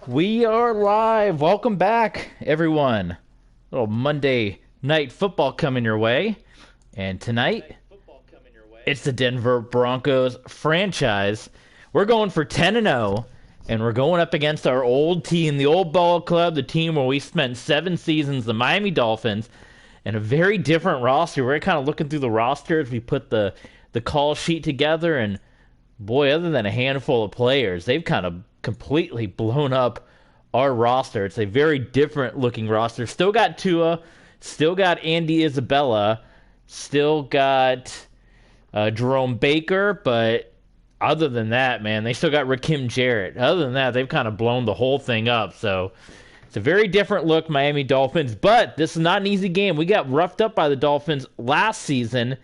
We are live. Welcome back, everyone. Little Monday night football coming your way. And tonight, it's the Denver Broncos franchise. We're going for 10-0, and we're going up against our old team, the old ball club, the team where we spent 7 seasons, the Miami Dolphins, and a very different roster. We're kind of looking through the roster as we put the call sheet together, and boy, other than a handful of players, they've kind of completely blown up our roster. It's a very different looking roster. Still got Tua, still got Andy Isabella, still got Jerome Baker, but other than that, man, they still got Rakim Jarrett. Other than that, they've kind of blown the whole thing up. So it's a very different look, Miami Dolphins, but this is not an easy game. We got roughed up by the Dolphins last season,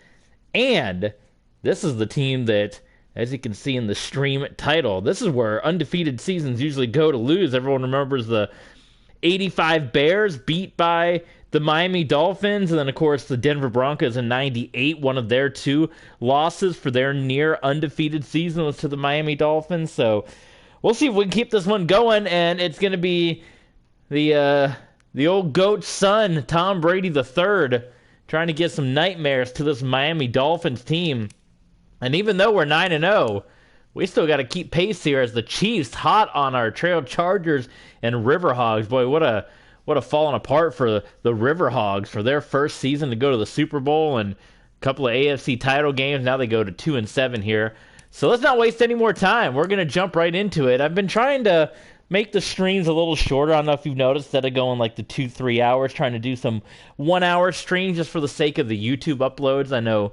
and this is the team that, as you can see in the stream title, this is where undefeated seasons usually go to lose. Everyone remembers the 85 Bears beat by the Miami Dolphins, and then, of course, the Denver Broncos in 98. One of their 2 losses for their near undefeated season was to the Miami Dolphins. So we'll see if we can keep this one going, and it's going to be the old GOAT's son, Tom Brady III, trying to get some nightmares to this Miami Dolphins team. And even though we're 9-0, we still got to keep pace here as the Chiefs hot on our trail Chargers and Riverhogs. Boy, what a falling apart for the Riverhogs for their first season to go to the Super Bowl and a couple of AFC title games. Now they go to 2-7 here. So let's not waste any more time. We're going to jump right into it. I've been trying to make the streams a little shorter. I don't know if you've noticed, instead of going like the 2-3 hours, trying to do some 1-hour streams just for the sake of the YouTube uploads. I know,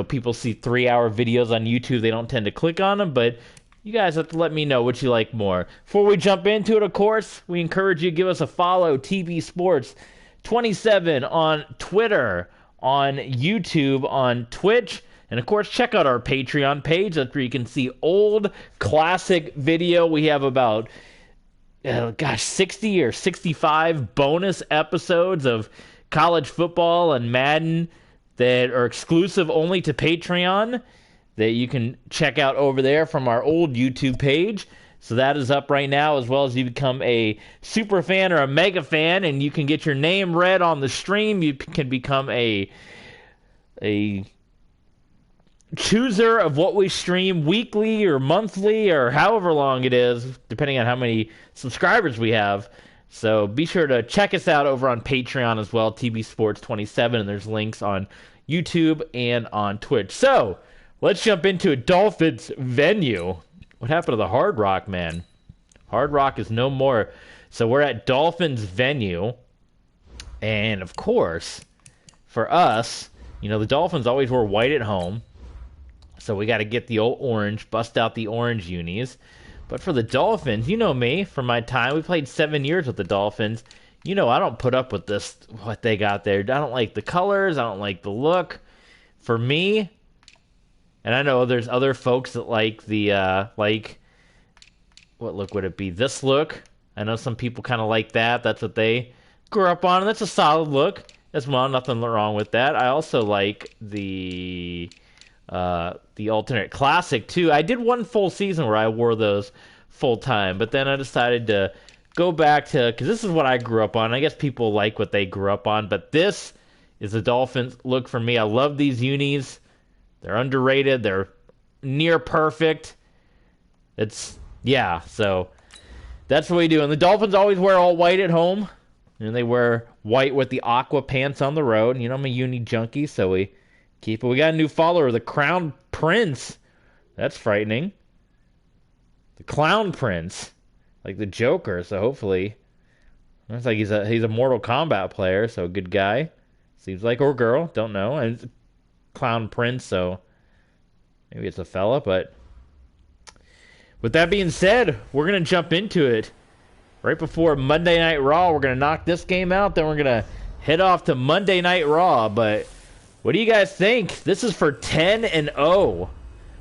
people see 3-hour videos on YouTube. They don't tend to click on them, but you guys have to let me know what you like more. Before we jump into it, of course, we encourage you to give us a follow, TB Sports 27 on Twitter, on YouTube, on Twitch, and of course, check out our Patreon page. That's where you can see old classic video. We have about 60 or 65 bonus episodes of college football and Madden that are exclusive only to Patreon that you can check out over there from our old YouTube page. So that is up right now, as well as you become a super fan or a mega fan, and you can get your name read on the stream. You can become a chooser of what we stream weekly or monthly or however long it is, depending on how many subscribers we have. So be sure to check us out over on Patreon as well, TB Sports 27, and there's links on YouTube and on Twitch. So let's jump into a Dolphins venue. What happened to the Hard Rock, man? Hard Rock is no more. So we're at Dolphins venue, and of course, for us, the Dolphins always wear white at home, so we got to get the old orange, bust out the orange unis. But for the Dolphins, you know me, from my time, we played 7 years with the Dolphins. I don't put up with this, what they got there. I don't like the colors. I don't like the look. For me, and I know there's other folks that like the, what look would it be? This look. I know some people kind of like that. That's what they grew up on, and that's a solid look as well. Nothing wrong with that. I also like the alternate classic too. I did one full season where I wore those full time, but then I decided to go back to, because this is what I grew up on. I guess people like what they grew up on, but this is the Dolphins look for me. I love these unis. They're underrated. They're near perfect. So that's what we do. And the Dolphins always wear all white at home, and they wear white with the aqua pants on the road. I'm a uni junkie, so we keep it. We got a new follower, the Crown Prince. That's frightening. The Clown Prince, like the Joker. So hopefully, looks like he's a Mortal Kombat player. So a good guy, seems like, or girl, don't know. And it's Clown Prince, so maybe it's a fella. But with that being said, we're gonna jump into it right before Monday Night Raw. We're gonna knock this game out, then we're gonna head off to Monday Night Raw. But what do you guys think? This is for 10-0.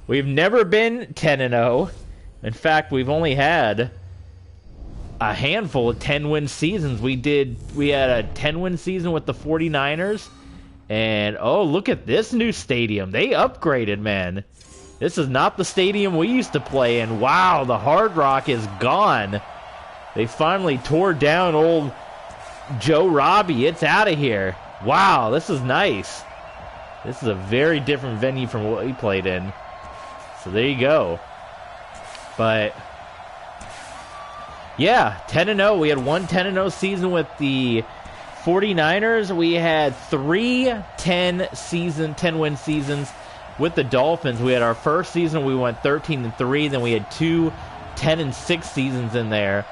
We've never been 10-0. In fact, we've only had a handful of 10-win seasons. We had a 10-win season with the 49ers. And, oh, look at this new stadium. They upgraded, man. This is not the stadium we used to play in. Wow, the Hard Rock is gone. They finally tore down old Joe Robbie. It's out of here. Wow, this is nice. This is a very different venue from what we played in. So there you go. But yeah, 10-0. We had one 10-0 season with the 49ers. We had 3 10-win seasons with the Dolphins. We had our first season, we went 13-3. Then we had 2 10-6 seasons in there.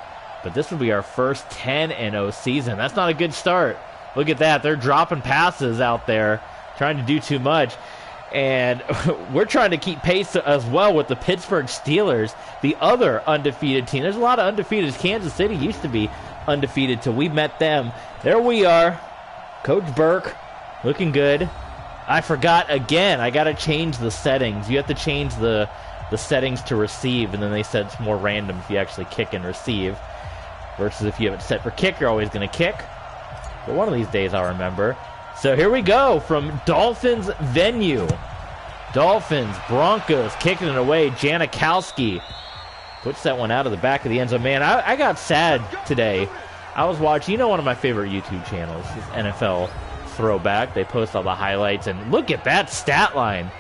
But this will be our first 10-0 season. That's not a good start. Look at that. They're dropping passes out there, trying to do too much. And we're trying to keep pace as well with the Pittsburgh Steelers, the other undefeated team. There's a lot of undefeated. Kansas City used to be undefeated till we met them. There we are. Coach Burke, looking good. I forgot again. I got to change the settings. You have to change the settings to receive, and then they said it's more random if you actually kick and receive. Versus if you have it set for kick, you're always going to kick. But one of these days I'll remember. So here we go from Dolphins venue. Dolphins, Broncos, kicking it away. Janikowski puts that one out of the back of the end zone. Man, I got sad today. I was watching, one of my favorite YouTube channels is NFL Throwback. They post all the highlights, and look at that stat line.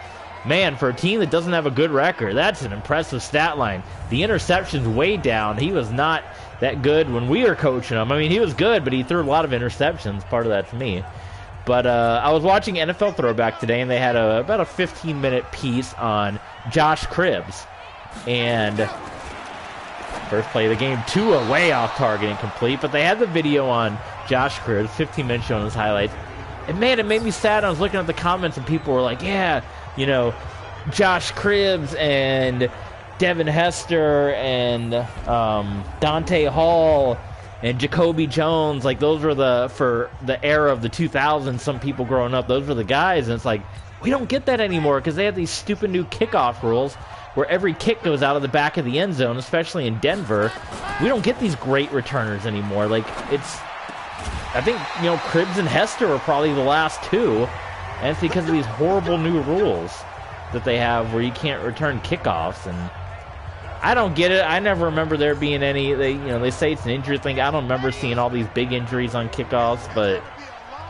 Man, for a team that doesn't have a good record, that's an impressive stat line. The interception's way down. He was not that good when we were coaching him. I mean, he was good, but he threw a lot of interceptions. Part of that's me. But I was watching NFL Throwback today, and they had about a 15-minute piece on Josh Cribbs. And first play of the game, Tua way off target, incomplete. But they had the video on Josh Cribbs, 15 minutes showing his highlights. And, man, it made me sad. I was looking at the comments, and people were like, yeah, Josh Cribbs and Devin Hester and Dante Hall and Jacoby Jones, like those were for the era of the 2000s, some people growing up, those were the guys. And it's like, we don't get that anymore because they have these stupid new kickoff rules where every kick goes out of the back of the end zone, especially in Denver. We don't get these great returners anymore. Like, I think, Cribbs and Hester are probably the last two. And it's because of these horrible new rules that they have where you can't return kickoffs. And I don't get it. I never remember there being any. They say it's an injury thing. I don't remember seeing all these big injuries on kickoffs, but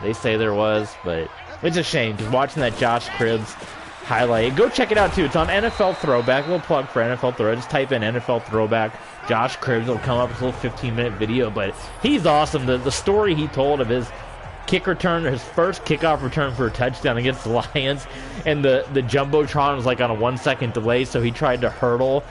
they say there was. But it's a shame because watching that Josh Cribbs highlight, go check it out too. It's on NFL Throwback. A little plug for NFL Throwback. Just type in NFL Throwback Josh Cribbs. It'll come up. It's a little 15-minute video, but he's awesome. The story he told of his kick return, his first kickoff return for a touchdown against the Lions, and the Jumbotron was like on a 1-second delay, so he tried to hurdle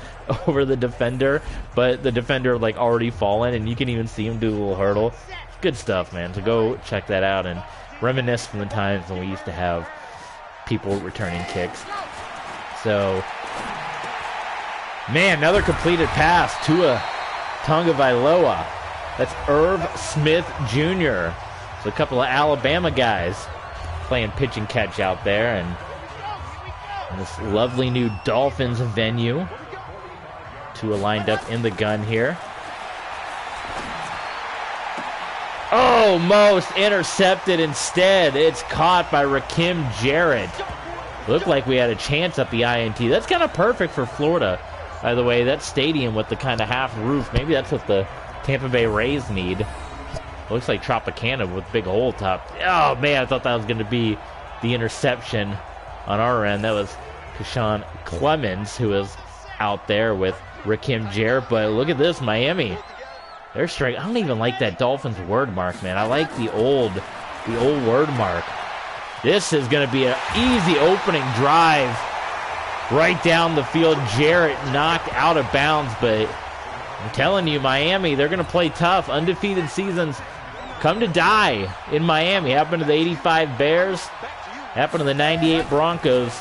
over the defender, but the defender like already fallen, and you can even see him do a little hurdle. Good stuff, man. So go check that out and reminisce from the times when we used to have people returning kicks. So, man, another completed pass to a Tagovailoa. That's Irv Smith Jr. So a couple of Alabama guys playing pitch and catch out there, and this lovely new Dolphins venue. Tua lined up in the gun here. Almost intercepted instead. It's caught by Rakim Jarrett. Looked like we had a chance up the INT. That's kind of perfect for Florida, by the way. That stadium with the kind of half roof. Maybe that's what the Tampa Bay Rays need. Looks like Tropicana with big hole top. Oh, man, I thought that was going to be the interception on our end. That was Keshawn Clemens, who was out there with Rakim Jarrett. But look at this, Miami. They're straight. I don't even like that Dolphins word mark, man. I like the old word mark. This is going to be an easy opening drive right down the field. Jarrett knocked out of bounds, but I'm telling you, Miami, they're going to play tough. Undefeated seasons come to die in Miami. Happened to the 85 Bears. Happened to the 98 Broncos.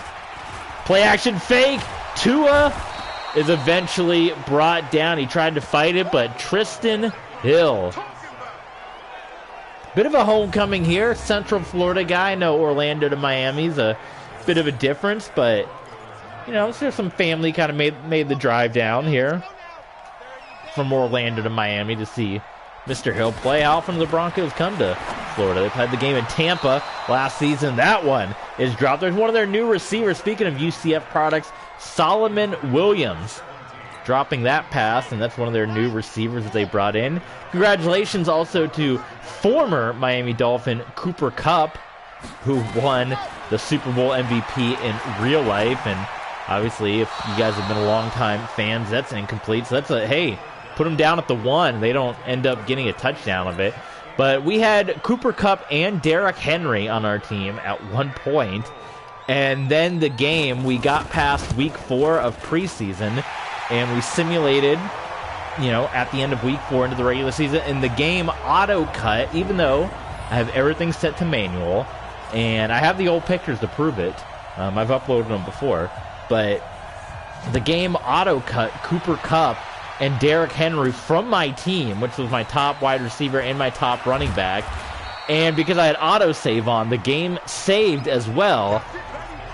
Play action fake. Tua is eventually brought down. He tried to fight it, but Tristan Hill. Bit of a homecoming here. Central Florida guy. No, Orlando to Miami's a bit of a difference, but, there's some family kind of made the drive down here from Orlando to Miami to see Mr. Hill play. How often do the Broncos come to Florida? They played the game in Tampa last season. That one is dropped. There's one of their new receivers. Speaking of UCF products, Solomon Williams. dropping that pass, and that's one of their new receivers that they brought in. Congratulations also to former Miami Dolphin Cooper Kupp, who won the Super Bowl MVP in real life. And obviously, if you guys have been a long-time fans, that's incomplete. So that's hey, put them down at the 1. They don't end up getting a touchdown of it. But we had Cooper Kupp and Derrick Henry on our team at one point. And then the game, we got past week 4 of preseason, and we simulated, at the end of week 4 into the regular season. And the game auto-cut, even though I have everything set to manual, and I have the old pictures to prove it. I've uploaded them before. But the game auto-cut Cooper Kupp and Derrick Henry from my team, which was my top wide receiver and my top running back. And because I had autosave on, the game saved as well.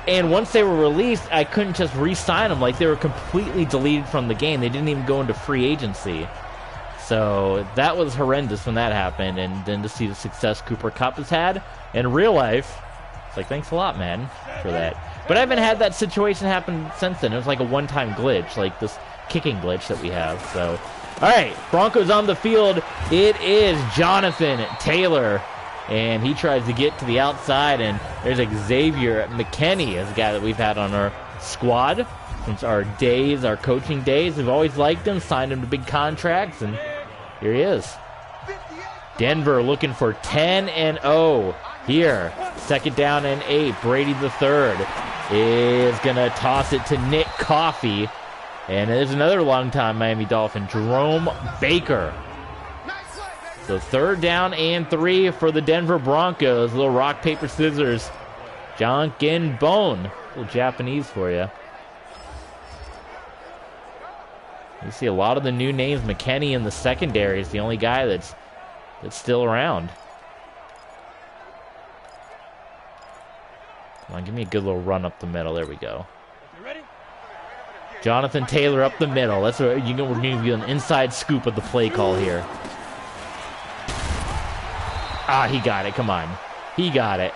And once they were released, I couldn't just re-sign them. Like, they were completely deleted from the game. They didn't even go into free agency. So that was horrendous when that happened. And then to see the success Cooper Kupp has had in real life, it's like, thanks a lot, man, for that. But I haven't had that situation happen since then. It was like a one-time glitch, like this kicking glitch that we have. So, all right, Broncos on the field. It is Jonathan Taylor. And he tries to get to the outside, and there's Xavier McKinney, as a guy that we've had on our squad since our coaching days. We've always liked him, signed him to big contracts, and here he is. Denver looking for 10-0 here. 2nd down and 8. Brady the third is going to toss it to Nick Coffey. And there's another long-time Miami Dolphin, Jerome Baker. So 3rd down and 3 for the Denver Broncos. A little rock, paper, scissors. Jonkin Bone. A little Japanese for you. You see a lot of the new names. McKinney in the secondary is the only guy that's still around. Come on, give me a good little run up the middle. There we go. Jonathan Taylor up the middle. That's what we're going to give you an inside scoop of the play call here. He got it. Come on. He got it.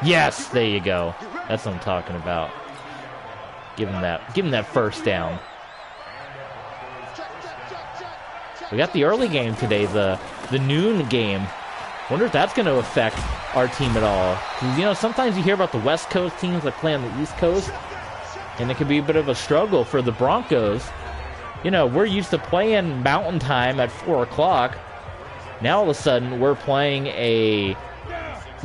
Yes, there you go. That's what I'm talking about. Give him that 1st down. We got the early game today, the noon game. Wonder if that's going to affect our team at all. 'Cause, sometimes you hear about the West Coast teams that play on the East Coast, and it can be a bit of a struggle for the Broncos. We're used to playing Mountain Time at 4 o'clock. Now, all of a sudden, we're playing a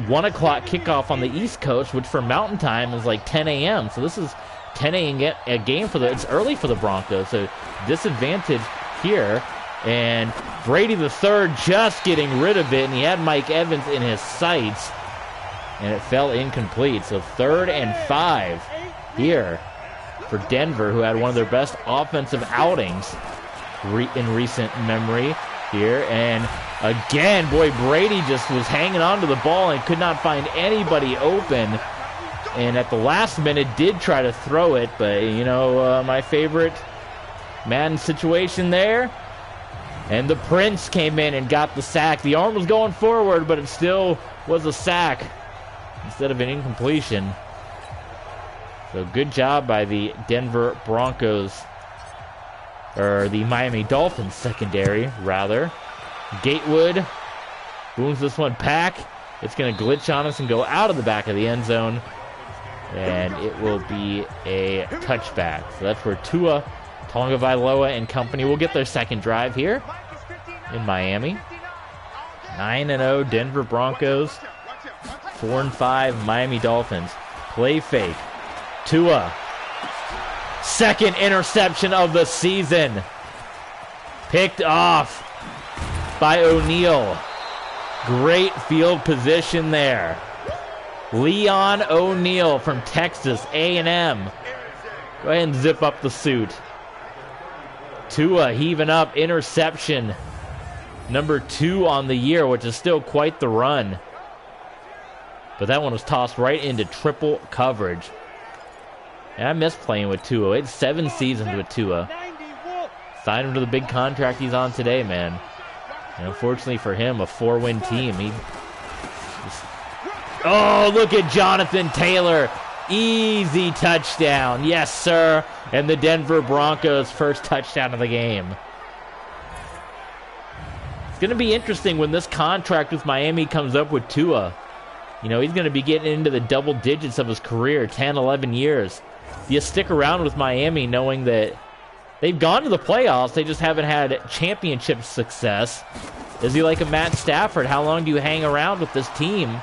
1 o'clock kickoff on the East Coast, which for Mountain Time is like 10 a.m. So this is 10 a.m. a game it's early for the Broncos. So disadvantage here. And Brady the third just getting rid of it, and he had Mike Evans in his sights, and it fell incomplete. So 3rd and 5 here for Denver, who had one of their best offensive outings in recent memory here. And again, boy, Brady just was hanging on to the ball and could not find anybody open. And at the last minute did try to throw it, but my favorite Madden situation there. And the Prince came in and got the sack. The arm was going forward, but it still was a sack instead of an incompletion. So good job by the Denver Broncos, or the Miami Dolphins secondary, rather. Gatewood booms this one back. It's going to glitch on us and go out of the back of the end zone. And it will be a touchback. So that's where Tua Tagovailoa and company will get their second drive here in Miami. 9-0 Denver Broncos. 4-5 Miami Dolphins. Play fake. Tua. 2nd interception of the season. Picked off by O'Neal. Great field position there. Leon O'Neal from Texas A&M. Go ahead and zip up the suit. Tua heaving up, interception number 2 on the year, which is still quite the run. But that one was tossed right into triple coverage. And I miss playing with Tua. It's 7 seasons with Tua. Signed him to the big contract he's on today, man. And unfortunately for him, a 4-win team. Oh, look at Jonathan Taylor Easy touchdown. Yes, sir. And the Denver Broncos' first touchdown of the game. It's going to be interesting when this contract with Miami comes up with Tua. You know, he's going to be getting into the double digits of his career, 10, 11 years. Do you stick around with Miami knowing that they've gone to the playoffs, they just haven't had championship success? Is he like a Matt Stafford? How long do you hang around with this team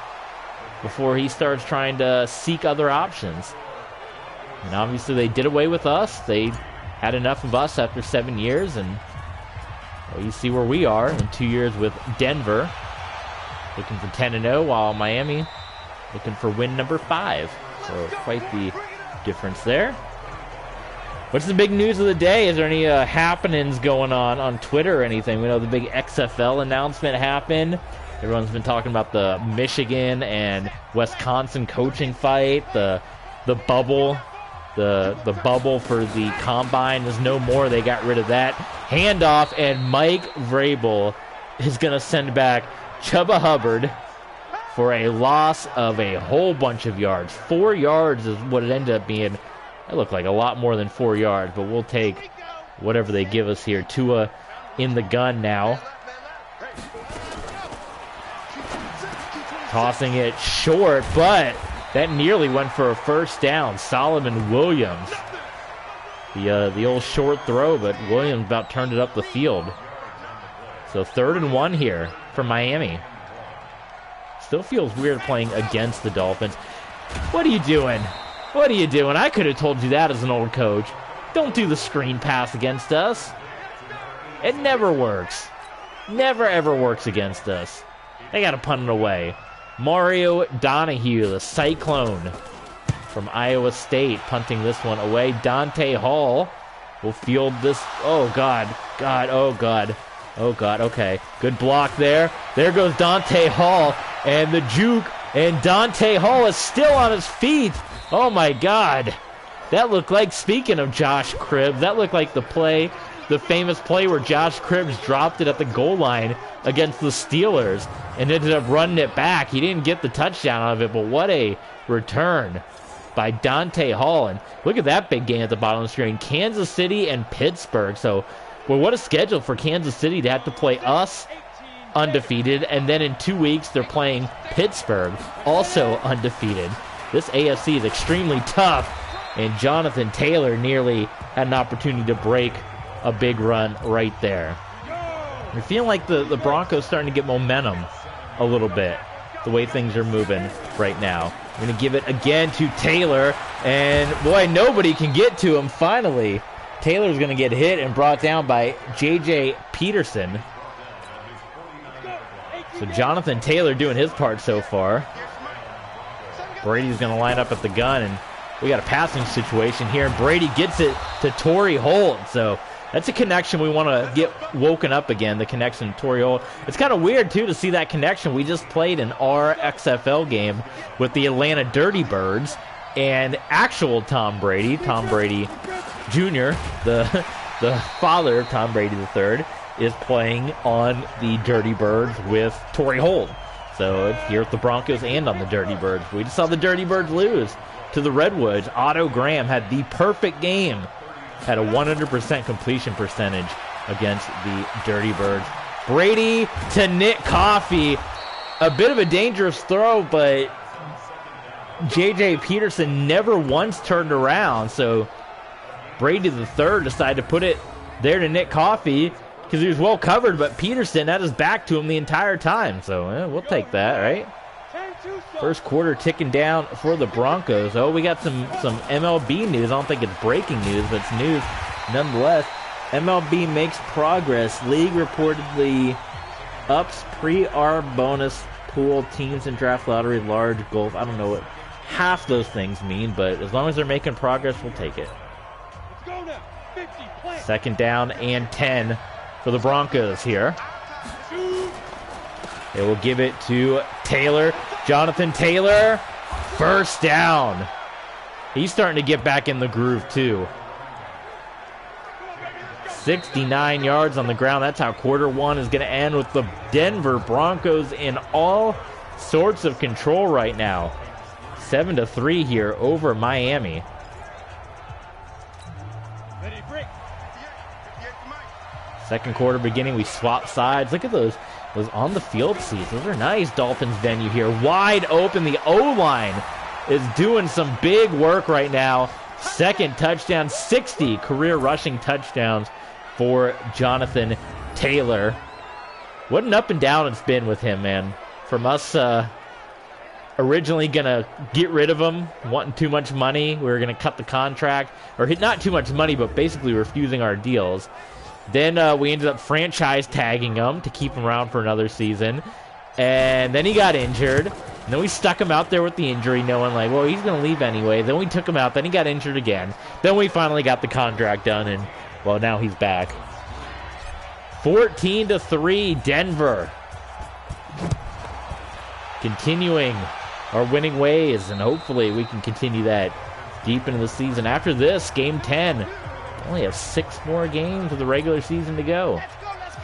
before he starts trying to seek other options? And obviously they did away with us. They had enough of us after 7 years, and well, you see where we are in 2 years with Denver. Looking for 10-0, while Miami looking for win number 5. So quite the difference there. What's the big news of the day? Is there any happenings going on Twitter or anything? We know the big XFL announcement happened. Everyone's been talking about the Michigan and Wisconsin coaching fight, the bubble, the bubble for the combine. There's no more. They got rid of that. Handoff, and Mike Vrabel is going to send back Chuba Hubbard for a loss of a whole bunch of yards. 4 yards is what it ended up being. It looked like a lot more than 4 yards, but we'll take whatever they give us here. Tua in the gun now. Tossing it short, but that nearly went for a first down. Solomon Williams. The old short throw, but Williams about turned it up the field. So 3rd and 1 here for Miami. Still feels weird playing against the Dolphins. What are you doing? What are you doing? I could have told you that as an old coach. Don't do the screen pass against us. It never works. Never, ever works against us. They got to punt it away. Mario Donahue, the Cyclone from Iowa State, punting this one away. Dante Hall will field this. Oh, God. Oh, God. Okay. Good block there. There goes Dante Hall. And the juke. And Dante Hall is still on his feet. Oh, my God. That looked like, speaking of Josh Cribbs, that looked like the play, the famous play where Josh Cribbs dropped it at the goal line against the Steelers and ended up running it back. He didn't get the touchdown out of it, but what a return by Dante Hall. And look at that big game at the bottom of the screen. Kansas City and Pittsburgh. So, well, what a schedule for Kansas City to have to play us undefeated, and then in 2 weeks they're playing Pittsburgh, also undefeated. This AFC is extremely tough, and Jonathan Taylor nearly had an opportunity to break a big run right there. You're feeling like the Broncos starting to get momentum a little bit, the way things are moving right now. I'm going to give it again to Taylor, and boy, nobody can get to him finally. Taylor's going to get hit and brought down by J.J. Peterson. So Jonathan Taylor doing his part so far. Brady's going to line up at the gun, and we got a passing situation here. Brady gets it to Torrey Holt. So that's a connection we want to get woken up again, the connection to Torrey Holt. It's kind of weird, too, to see that connection. We just played an XFL game with the Atlanta Dirty Birds and actual Tom Brady Jr., the father of Tom Brady III, is playing on the Dirty Birds with Torrey Holt. So it's here at the Broncos and on the Dirty Birds. We just saw the Dirty Birds lose to the Redwoods. Otto Graham had the perfect game. Had a 100% completion percentage against the Dirty Birds. Brady to Nick Coffey. A bit of a dangerous throw, but J.J. Peterson never once turned around. So Brady the third decided to put it there to Nick Coffey because he was well covered, but Peterson had his back to him the entire time. So we'll take that, right? First quarter ticking down for the Broncos. Oh, we got some MLB news. I don't think it's breaking news, but it's news nonetheless. MLB makes progress. League reportedly ups pre-arb bonus pool, teams and draft lottery, large golf. I don't know what half those things mean, but as long as they're making progress, we'll take it. Second down and 10 for the Broncos here. They will give it to Taylor. Jonathan Taylor, first down. He's starting to get back in the groove too. 69 yards on the ground. That's how quarter one is going to end, with the Denver Broncos in all sorts of control right now. 7-3 here over Miami. Second quarter beginning, we swap sides. Look at those on the field seats. Those are nice. Dolphins venue here. Wide open. The O-line is doing some big work right now. Second touchdown, 60 career rushing touchdowns for Jonathan Taylor. What an up and down it's been with him, man. From us originally going to get rid of him, wanting too much money. We were going to cut the contract. Or not too much money, but basically refusing our deals. Then we ended up franchise tagging him to keep him around for another season. And then he got injured. And then we stuck him out there with the injury, knowing like, well, he's going to leave anyway. Then we took him out. Then he got injured again. Then we finally got the contract done. And, well, now he's back. 14-3, Denver. Continuing our winning ways. And hopefully we can continue that deep into the season. After this, Game 10. Only have 6 more games of the regular season to go. Let's go.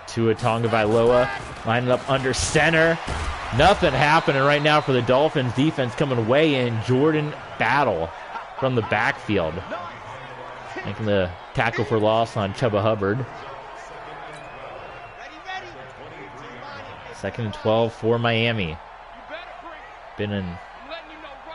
Tua Tagovailoa lining up under center. Nothing happening right now for the Dolphins. Defense coming way in. Jordan Battle from the backfield, making the tackle for loss on Chuba Hubbard. Second and 12 for Miami. Been in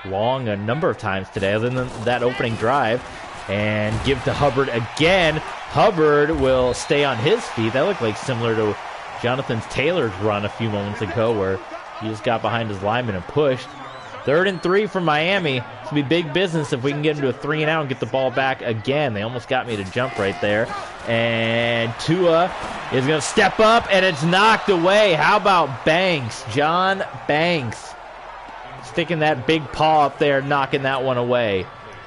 long a number of times today, other than that opening drive. And give to Hubbard again. Hubbard will stay on his feet. That looked like similar to Jonathan Taylor's run a few moments ago, where he just got behind his lineman and pushed. 3rd and 3 for Miami. It's going to be big business if we can get into a 3-and-out and get the ball back again. They almost got me to jump right there. And Tua is going to step up, and it's knocked away. How about Banks? John Banks sticking that big paw up there, knocking that one away.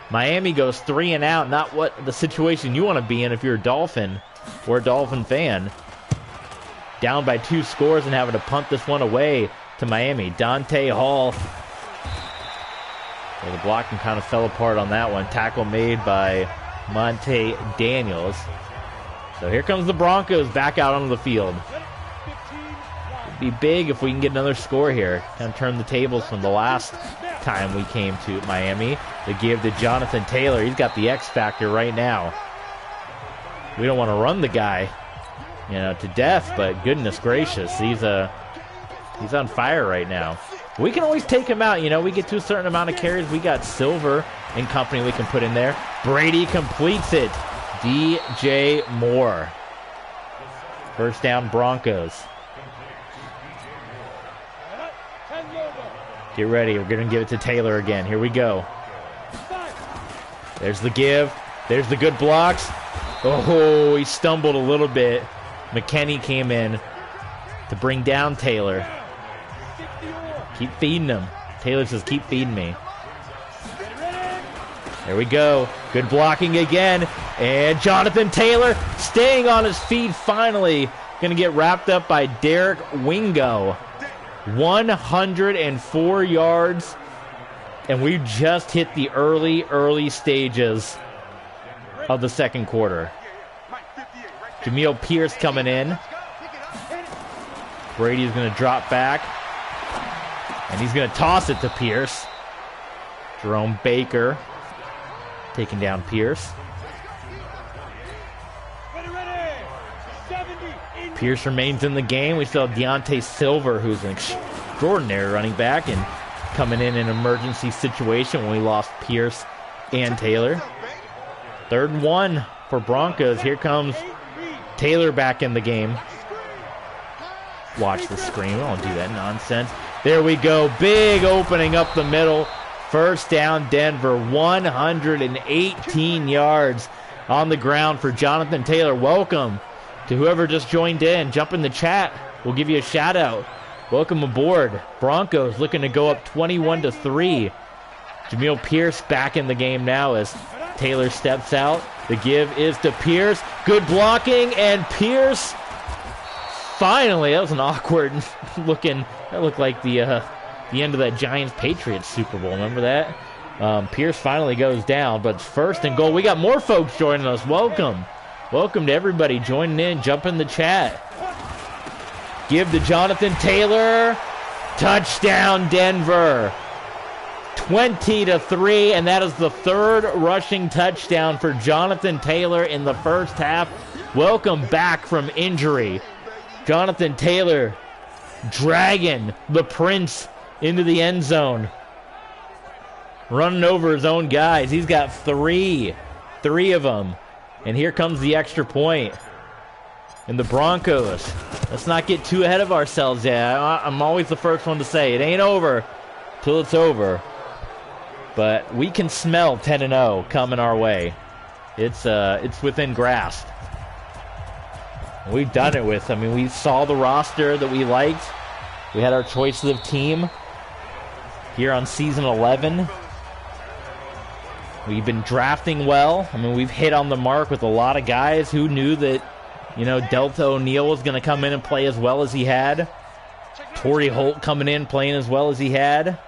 Miami goes 3-and-out. Not what the situation you want to be in if you're a Dolphin or a Dolphin fan. Down by 2 scores and having to punt this one away to Miami. Dante Hall. Well, the blocking kind of fell apart on that one. Tackle made by Monte Daniels. So here comes the Broncos back out onto the field. It'd be big if we can get another score here. Kind of turn the tables from the last time we came to Miami. They give to Jonathan Taylor. He's got the X factor right now. We don't want to run the guy, to death, but goodness gracious, he's on fire right now. We can always take him out. We get to a certain amount of carries. We got Silver and company we can put in there. Brady completes it. DJ Moore. First down, Broncos. Get ready. We're going to give it to Taylor again. Here we go. There's the give. There's the good blocks. Oh, he stumbled a little bit. McKinney came in to bring down Taylor. Keep feeding him. Taylor says, keep feeding me. There we go. Good blocking again. And Jonathan Taylor staying on his feet finally. Going to get wrapped up by Derek Wingo. 104 yards. And we just hit the early stages of the second quarter. Jamil Pierce coming in. Brady's going to drop back. And he's going to toss it to Pierce. Jerome Baker taking down Pierce. Pierce remains in the game. We still have Deontay Silver, who's an extraordinary running back, and coming in an emergency situation when we lost Pierce and Taylor. 3rd and 1 for Broncos. Here comes Taylor back in the game. Watch the screen. We don't do that nonsense. There we go. Big opening up the middle. First down, Denver. 118 yards on the ground for Jonathan Taylor. Welcome to whoever just joined in. Jump in the chat. We'll give you a shout out. Welcome aboard. Broncos looking to go up 21-3. Jamil Pierce back in the game now as Taylor steps out. The give is to Pierce. Good blocking, and Pierce finally, that was an awkward looking, that looked like the end of that Giants-Patriots Super Bowl. Remember that? Pierce finally goes down, but it's 1st and goal. We got more folks joining us. Welcome. Welcome to everybody joining in. Jump in the chat. Give to Jonathan Taylor. Touchdown, Denver. 20-3, and that is the third rushing touchdown for Jonathan Taylor in the first half. Welcome back from injury. Jonathan Taylor dragging the Prince into the end zone. Running over his own guys. He's got three of them. And here comes the extra point. And the Broncos, let's not get too ahead of ourselves. Yeah, I'm always the first one to say it ain't over till it's over. But we can smell 10-0 coming our way. It's within grasp. We've done it with. I mean, we saw the roster that we liked. We had our choices of team here on season 11. We've been drafting well. I mean, we've hit on the mark with a lot of guys. Who knew that, you know, Delta O'Neal was going to come in and play as well as he had. Torrey Holt coming in playing as well as he had.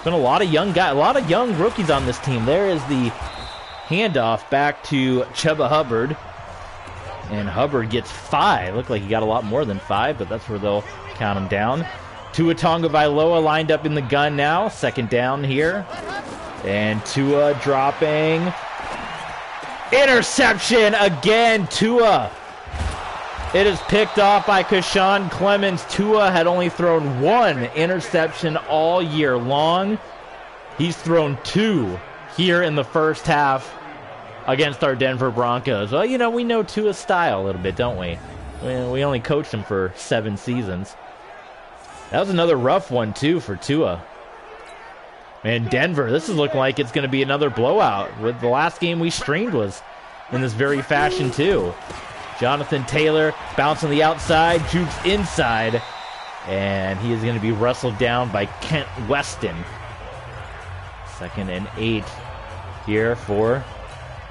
Been a lot of young guys, a lot of young rookies on this team. There is the handoff back to Chuba Hubbard. And Hubbard gets 5. Looked like he got a lot more than 5, but that's where they'll count him down. Tua Tagovailoa lined up in the gun now. Second down here. And Tua dropping. Interception again, Tua. It is picked off by Kashawn Clemens. Tua had only thrown 1 interception all year long. He's thrown 2 here in the first half against our Denver Broncos. Well, you know, we know Tua's style a little bit, don't we? We only coached him for 7 seasons. That was another rough one, too, for Tua. Man, Denver, this is looking like it's going to be another blowout. With the last game we streamed was in this very fashion, too. Jonathan Taylor bouncing the outside, jukes inside, and he is going to be wrestled down by Kent Weston. 2nd and 8 here for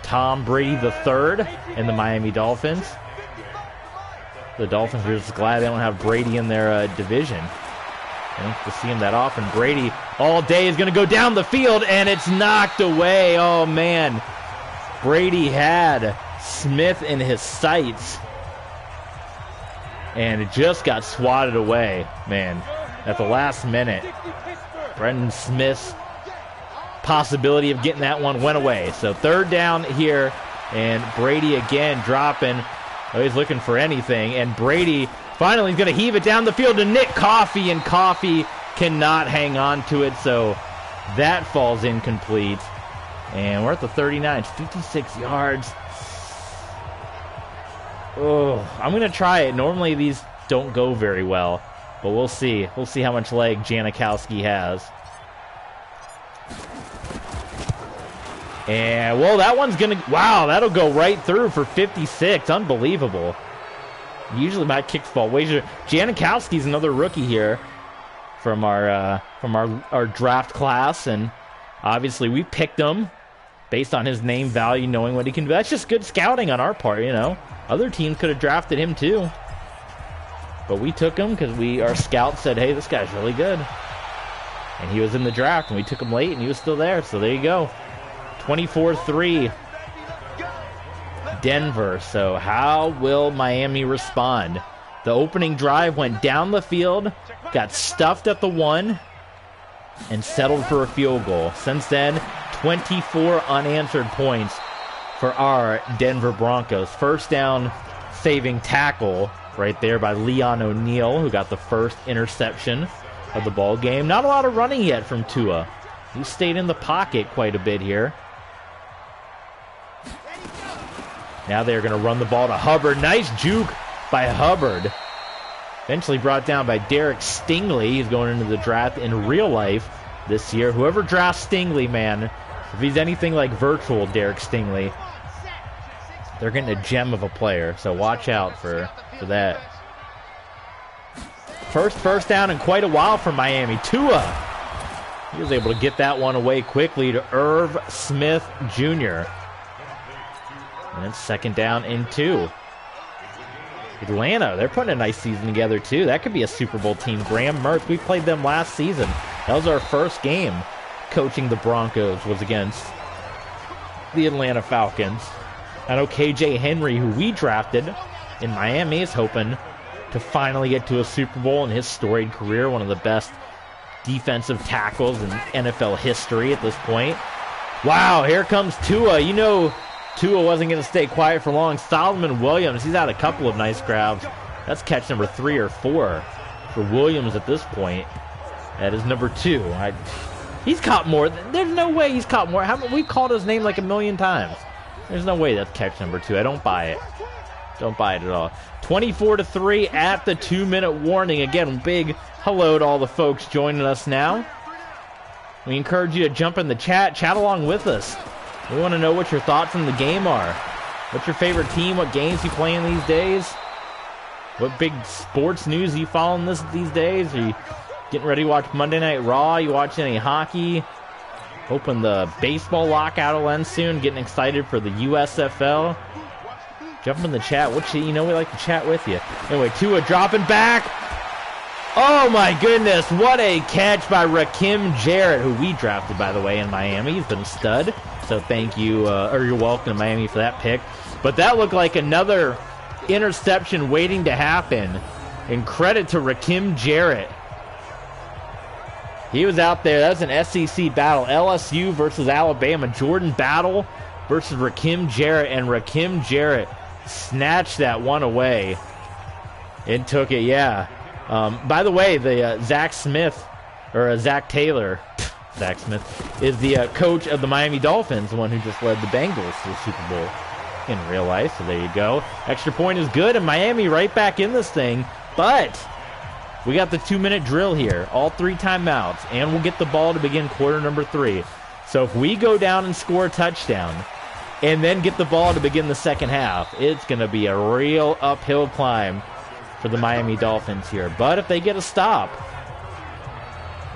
Tom Brady III and the Miami Dolphins. The Dolphins are just glad they don't have Brady in their division. I think to see him that often. Brady all day is going to go down the field, and it's knocked away. Oh, man. Brady had Smith in his sights, and it just got swatted away, man, at the last minute. Brendan Smith's possibility of getting that one went away. So 3rd down here, and Brady again dropping. Oh, he's looking for anything, and Brady finally is going to heave it down the field to Nick Coffey, and Coffey cannot hang on to it, so that falls incomplete. And we're at the 39, 56 yards. Oh, I'm going to try it. Normally these don't go very well, but we'll see. We'll see how much leg Janikowski has. And, well, that one's going to... Wow, that'll go right through for 56. Unbelievable. Usually my kicks fall way short. Janikowski's another rookie here from our draft class, and obviously we picked him based on his name value, knowing what he can do. That's just good scouting on our part, you know. Other teams could have drafted him too, but we took him because our scouts said, hey, this guy's really good. And he was in the draft, and we took him late, and he was still there. So there you go. 24-3 Denver. So how will Miami respond? The opening drive went down the field, got stuffed at the 1, and settled for a field goal. Since then, 24 unanswered points for our Denver Broncos. First down saving tackle right there by Leon O'Neal, who got the first interception of the ball game. Not a lot of running yet from Tua. He stayed in the pocket quite a bit here. Now they're going to run the ball to Hubbard. Nice juke by Hubbard. Eventually brought down by Derek Stingley. He's going into the draft in real life this year. Whoever drafts Stingley, man, if he's anything like virtual Derek Stingley, they're getting a gem of a player. So watch out for that. First down in quite a while for Miami. Tua, he was able to get that one away quickly to Irv Smith Jr. And it's 2nd down and 2. Atlanta, they're putting a nice season together too. That could be a Super Bowl team. Graham Mertz, we played them last season. That was our first game coaching the Broncos, was against the Atlanta Falcons. I know KJ Henry, who we drafted in Miami is hoping to finally get to a Super Bowl in his storied career, one of the best defensive tackles in NFL history at this point. Wow, here comes Tua. You know Tua wasn't going to stay quiet for long. Solomon Williams, he's had a couple of nice grabs. That's catch number 3 or 4 for Williams at this point. That is number 2. He's caught more. There's no way he's caught more. We've called his name like a million times. There's no way that's catch number 2. I don't buy it. Don't buy it at all. 24-3 at the 2-minute warning. Again, big hello to all the folks joining us now. We encourage you to jump in the chat along with us. We want to know what your thoughts on the game are. What's your favorite team? What games you playing these days? What big sports news are you following these days? Are you getting ready to watch Monday Night Raw? You watching any hockey? Hoping the baseball lockout will end soon. Getting excited for the USFL. Jump in the chat. We like to chat with you. Anyway, Tua dropping back. Oh my goodness, what a catch by Rakim Jarrett, who we drafted, by the way, in Miami. He's been a stud, so thank you, or you're welcome to Miami for that pick. But that looked like another interception waiting to happen, and credit to Rakim Jarrett. He was out there. That was an SEC battle, LSU versus Alabama. Jordan Battle versus Rakim Jarrett, and Rakim Jarrett snatched that one away and took it, yeah. By the way, the Zach Taylor, Zach Smith, is the coach of the Miami Dolphins, the one who just led the Bengals to the Super Bowl in real life. So there you go. Extra point is good, and Miami right back in this thing. But we got the 2-minute drill here, all 3 timeouts, and we'll get the ball to begin quarter number 3. So if we go down and score a touchdown and then get the ball to begin the second half, it's going to be a real uphill climb for the Miami Dolphins here. But if they get a stop,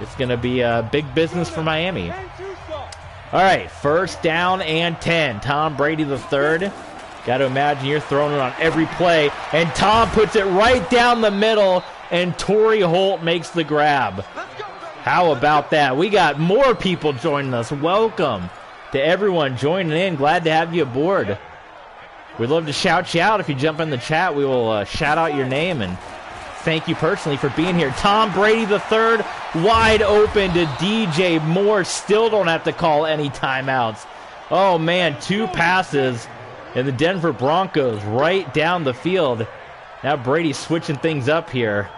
it's going to be a big business for Miami. All right, first down and 10. Tom Brady III. Got to imagine you're throwing it on every play. And Tom puts it right down the middle, and Torrey Holt makes the grab. How about that? We got more people joining us. Welcome to everyone joining in. Glad to have you aboard. We'd love to shout you out. If you jump in the chat, we will shout out your name and thank you personally for being here. Tom Brady III wide open to DJ Moore. Still don't have to call any timeouts. Oh, man, 2 passes and the Denver Broncos right down the field. Now Brady switching things up here.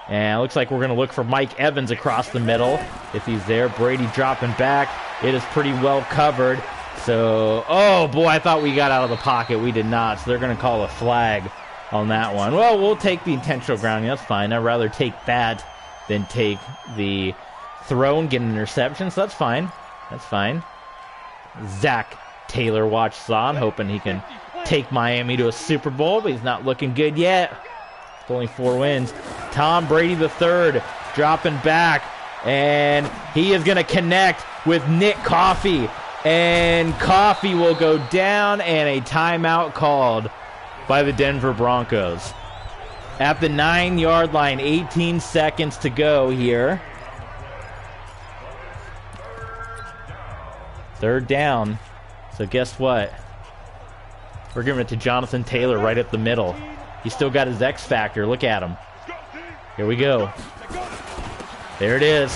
And it looks like we're going to look for Mike Evans across the middle. If he's there, Brady dropping back. It is pretty well covered. So, oh boy, I thought we got out of the pocket. We did not, so they're going to call a flag on that one. Well, we'll take the intentional grounding. That's fine. I'd rather take that than take the throw and get an interception, so that's fine. That's fine. Zach Taylor watches on, hoping he can take Miami to a Super Bowl, but he's not looking good yet. It's only 4 wins. Tom Brady III dropping back, and he is going to connect with Nick Coffey. And Coffey will go down, and a timeout called by the Denver Broncos. At the 9-yard line, 18 seconds to go here. Third down. So guess what? We're giving it to Jonathan Taylor right at the middle. He's still got his X factor. Look at him. Here we go. There it is.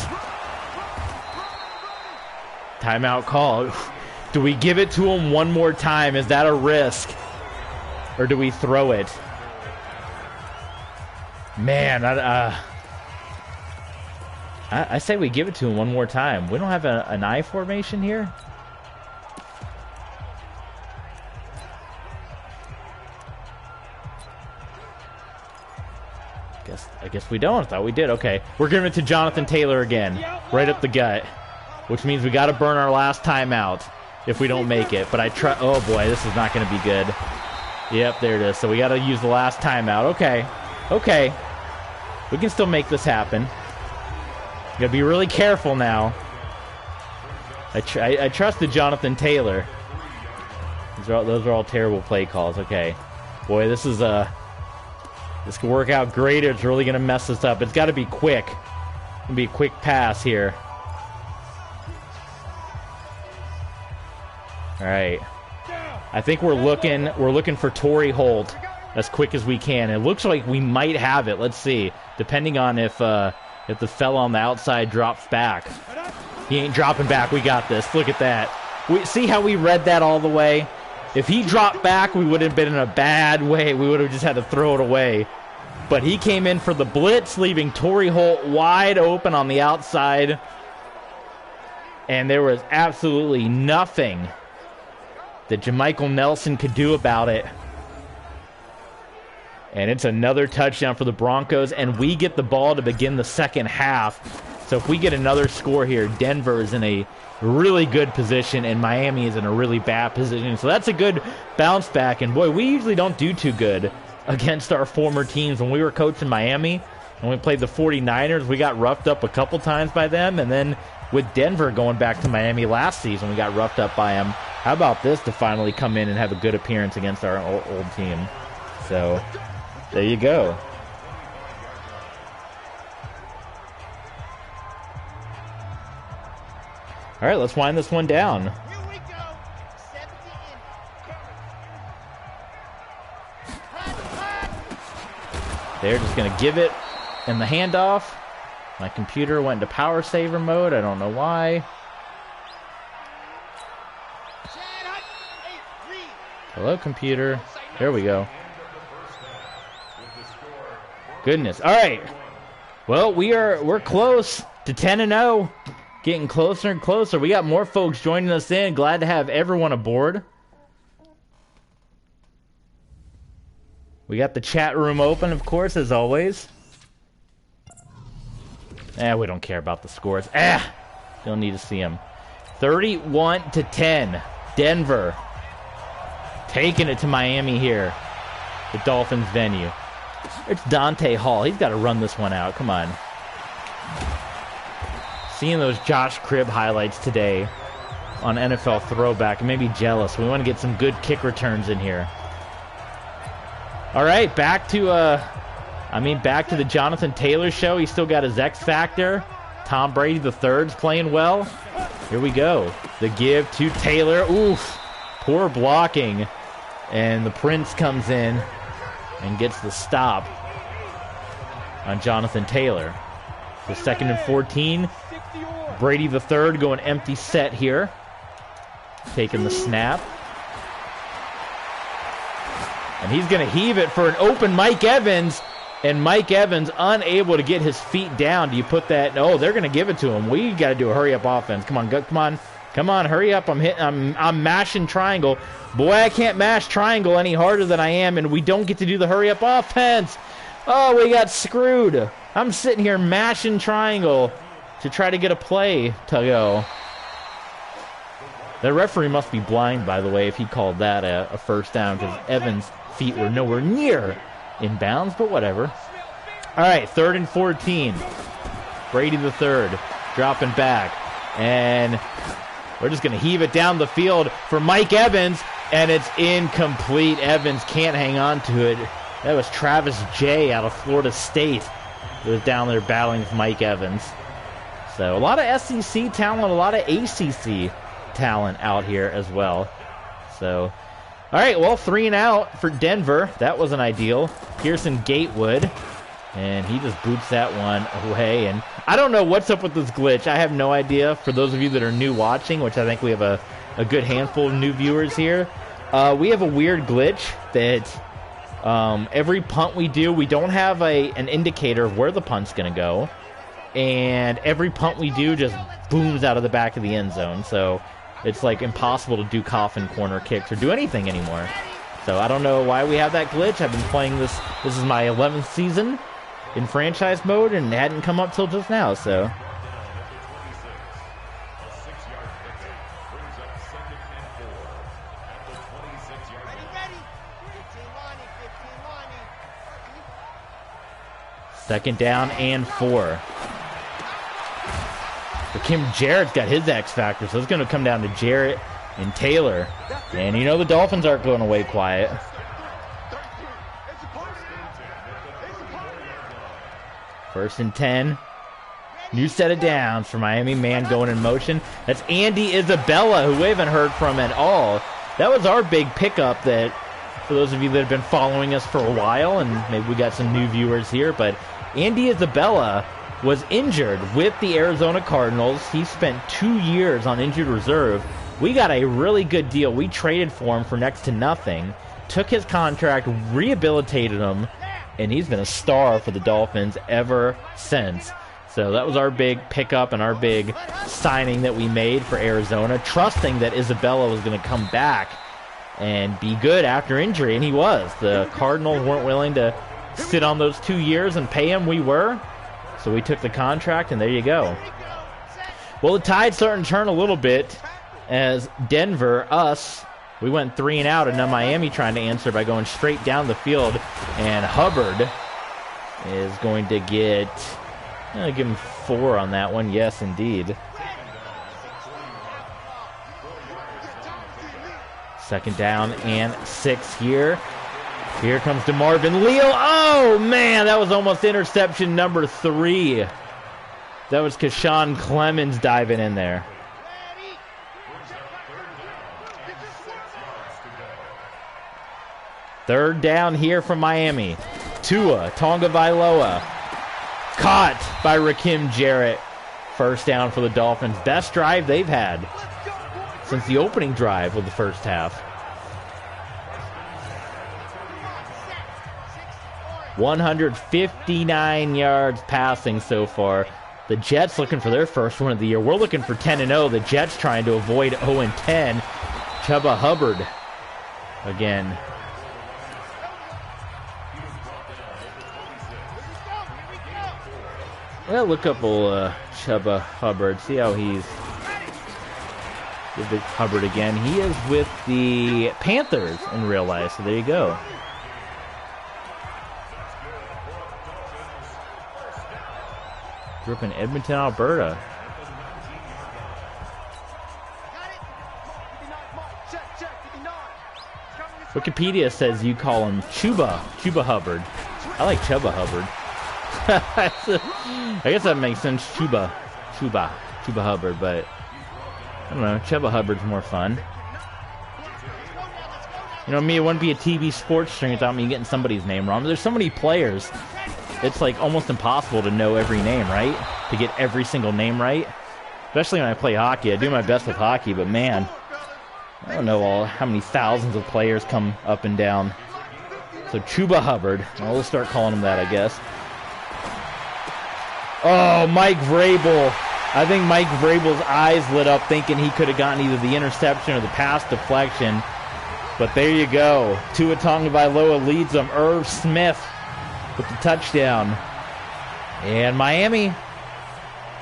Timeout call. Do we give it to him one more time? Is that a risk? Or do we throw it? Man, I say we give it to him one more time. We don't have an I formation here. I guess we don't. I thought we did. Okay. We're giving it to Jonathan Taylor again. Right up the gut. Which means we got to burn our last timeout if we don't make it. But oh boy, this is not going to be good. Yep, there it is. So we got to use the last timeout. Okay. Okay. We can still make this happen. Got to be really careful now. I trusted Jonathan Taylor. Those are all terrible play calls. Okay. Boy, this could work out great, or it's really going to mess us up. It's got to be quick. It's going to be a quick pass here. All right. I think we're looking for Torrey Holt. as quick as we can. It looks like we might have it. Let's see. Depending on if the fella on the outside drops back. He ain't dropping back. We got this. Look at that. See how we read that all the way? If he dropped back, we would have been in a bad way. We would have just had to throw it away. But he came in for the blitz, leaving Torrey Holt wide open on the outside. And there was absolutely nothing that Jamichael Nelson could do about it. And it's another touchdown for the Broncos, and we get the ball to begin the second half. So if we get another score here, Denver is in a really good position, and Miami is in a really bad position. So that's a good bounce back. And, boy, we usually don't do too good against our former teams. When we were coaching Miami and we played the 49ers, we got roughed up a couple times by them. And then with Denver going back to Miami last season, we got roughed up by them. How about this to finally come in and have a good appearance against our old team? So there you go. All right, let's wind this one down. They're just going to give it in the handoff. My computer went into power saver mode. I don't know why. Hello, computer. There we go. Goodness. All right. Well, we're close to 10-0. Getting closer and closer. We got more folks joining us in. Glad to have everyone aboard. We got the chat room open, of course, as always. We don't care about the scores. Don't need to see them. 31-10. Denver taking it to Miami here. The Dolphins venue. It's Dante Hall. He's got to run this one out. Come on. Seeing those Josh Cribb highlights today on NFL Throwback, it made me jealous. We want to get some good kick returns in here. All right, back to the Jonathan Taylor show. He's still got his X Factor. Tom Brady III's playing well. Here we go. The give to Taylor. Oof. Poor blocking. And the Prince comes in and gets the stop on Jonathan Taylor. So 2nd and 14. Brady III going empty set here. Taking the snap. And he's going to heave it for an open Mike Evans. And Mike Evans unable to get his feet down. Do you put that? No, they're going to give it to him. We got to do a hurry-up offense. Come on, come on. Come on, hurry up. I'm mashing triangle. Boy, I can't mash triangle any harder than I am, and we don't get to do the hurry-up offense. Oh, we got screwed. I'm sitting here mashing triangle to try to get a play to go. The referee must be blind, by the way, if he called that a first down, because Evans' feet were nowhere near in bounds, but whatever. All right, 3rd and 14. Brady III dropping back, and we're just going to heave it down the field for Mike Evans, and it's incomplete. Evans can't hang on to it. That was Travis J. out of Florida State who was down there battling with Mike Evans. So a lot of SEC talent, a lot of ACC talent out here as well. So, all right, well, 3 and out for Denver. That wasn't ideal. Pearson Gatewood, and he just boots that one away. And I don't know what's up with this glitch. I have no idea. For those of you that are new watching, which I think we have a good handful of new viewers here, we have a weird glitch that every punt we do, we don't have an indicator of where the punt's going to go. And every punt we do just booms out of the back of the end zone. So it's like impossible to do coffin corner kicks or do anything anymore. So I don't know why we have that glitch. I've been playing this. This is my 11th season in franchise mode, and it hadn't come up till just now. So second down and 4. But Kim Jarrett's got his X Factor, so it's going to come down to Jarrett and Taylor. And you know the Dolphins aren't going away quiet. First and 10. New set of downs for Miami. Man going in motion. That's Andy Isabella, who we haven't heard from at all. That was our big pickup that for those of you that have been following us for a while, and maybe we got some new viewers here, but Andy Isabella was injured with the Arizona Cardinals. He spent 2 years on injured reserve. We got a really good deal. We traded for him for next to nothing, took his contract, rehabilitated him, and he's been a star for the Dolphins ever since. So that was our big pickup and our big signing that we made for Arizona, trusting that Isabella was going to come back and be good after injury, and he was. The Cardinals weren't willing to sit on those 2 years and pay him. We were. So we took the contract, and there you go. Well, the tide's starting to turn a little bit as Denver, we went 3 and out, and now Miami trying to answer by going straight down the field, and Hubbard is going to get... I'll give him 4 on that one. Yes, indeed. Second down and 6 here. Here comes DeMarvin Leal. Oh, man, that was almost interception number 3. That was Keshawn Clemens diving in there. Third down here from Miami. Tua Tagovailoa. Caught by Rakim Jarrett. First down for the Dolphins. Best drive they've had since the opening drive of the first half. 159 yards passing so far. The Jets looking for their first win of the year. We're looking for 10-0. The Jets trying to avoid 0-10. Chuba Hubbard again. Well, look up old Chuba Hubbard. See how he's... Give it Hubbard again. He is with the Panthers in real life, so there you go. Grew up in Edmonton, Alberta. Wikipedia says you call him Chuba Hubbard. I like Chuba Hubbard. I guess that makes sense. Chuba Hubbard, but I don't know. Chuba Hubbard's more fun. You know me, it wouldn't be a TV sports stream without me getting somebody's name wrong. There's so many players. It's like almost impossible to know every name, right? To get every single name right. Especially when I play hockey. I do my best with hockey, but man, I don't know how many thousands of players come up and down. So Chuba Hubbard. Well, we'll start calling him that, I guess. Oh, Mike Vrabel. I think Mike Vrabel's eyes lit up thinking he could have gotten either the interception or the pass deflection. But there you go. Tua Tagovailoa leads them. Irv Smith with the touchdown. And Miami,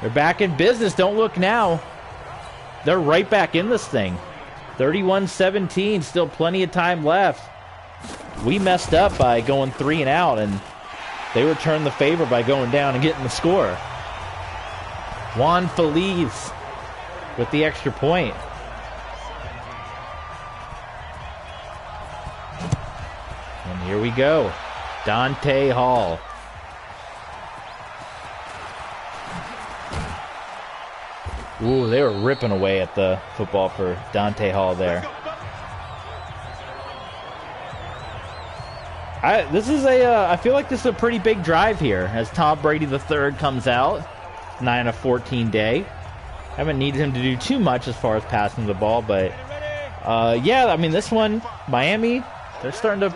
they're back in business. Don't look now. They're right back in this thing. 31-17. Still plenty of time left. We messed up by going 3 and out, and they returned the favor by going down and getting the score. Juan Feliz with the extra point. And here we go. Dante Hall. Ooh, they were ripping away at the football for Dante Hall there. I feel like this is a pretty big drive here as Tom Brady III comes out. 9-14 day. Haven't needed him to do too much as far as passing the ball, but yeah, I mean, this one, Miami, they're starting to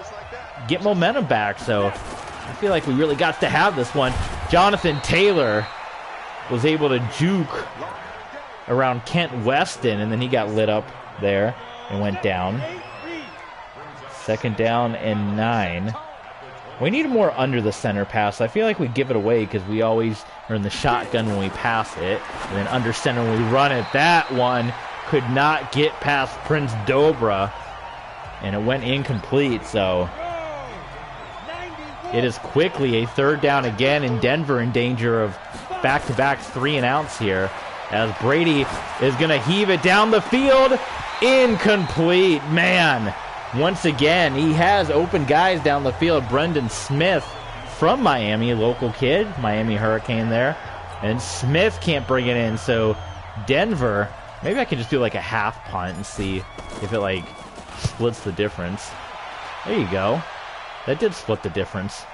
get momentum back, so I feel like we really got to have this one. Jonathan Taylor was able to juke around Kent Weston, and then he got lit up there and went down. Second down and 9. We need a more under the center pass. I feel like we give it away because we always are in the shotgun when we pass it, and then under center when we run it. That one could not get past Prince Dobra, and it went incomplete, so it is quickly a third down again, and Denver in danger of back-to-back 3 and outs here as Brady is going to heave it down the field. Incomplete. Man, once again, he has open guys down the field. Brendan Smith from Miami, local kid, Miami Hurricane there. And Smith can't bring it in, so Denver, maybe I can just do like a half punt and see if it like splits the difference. There you go. That did split the difference.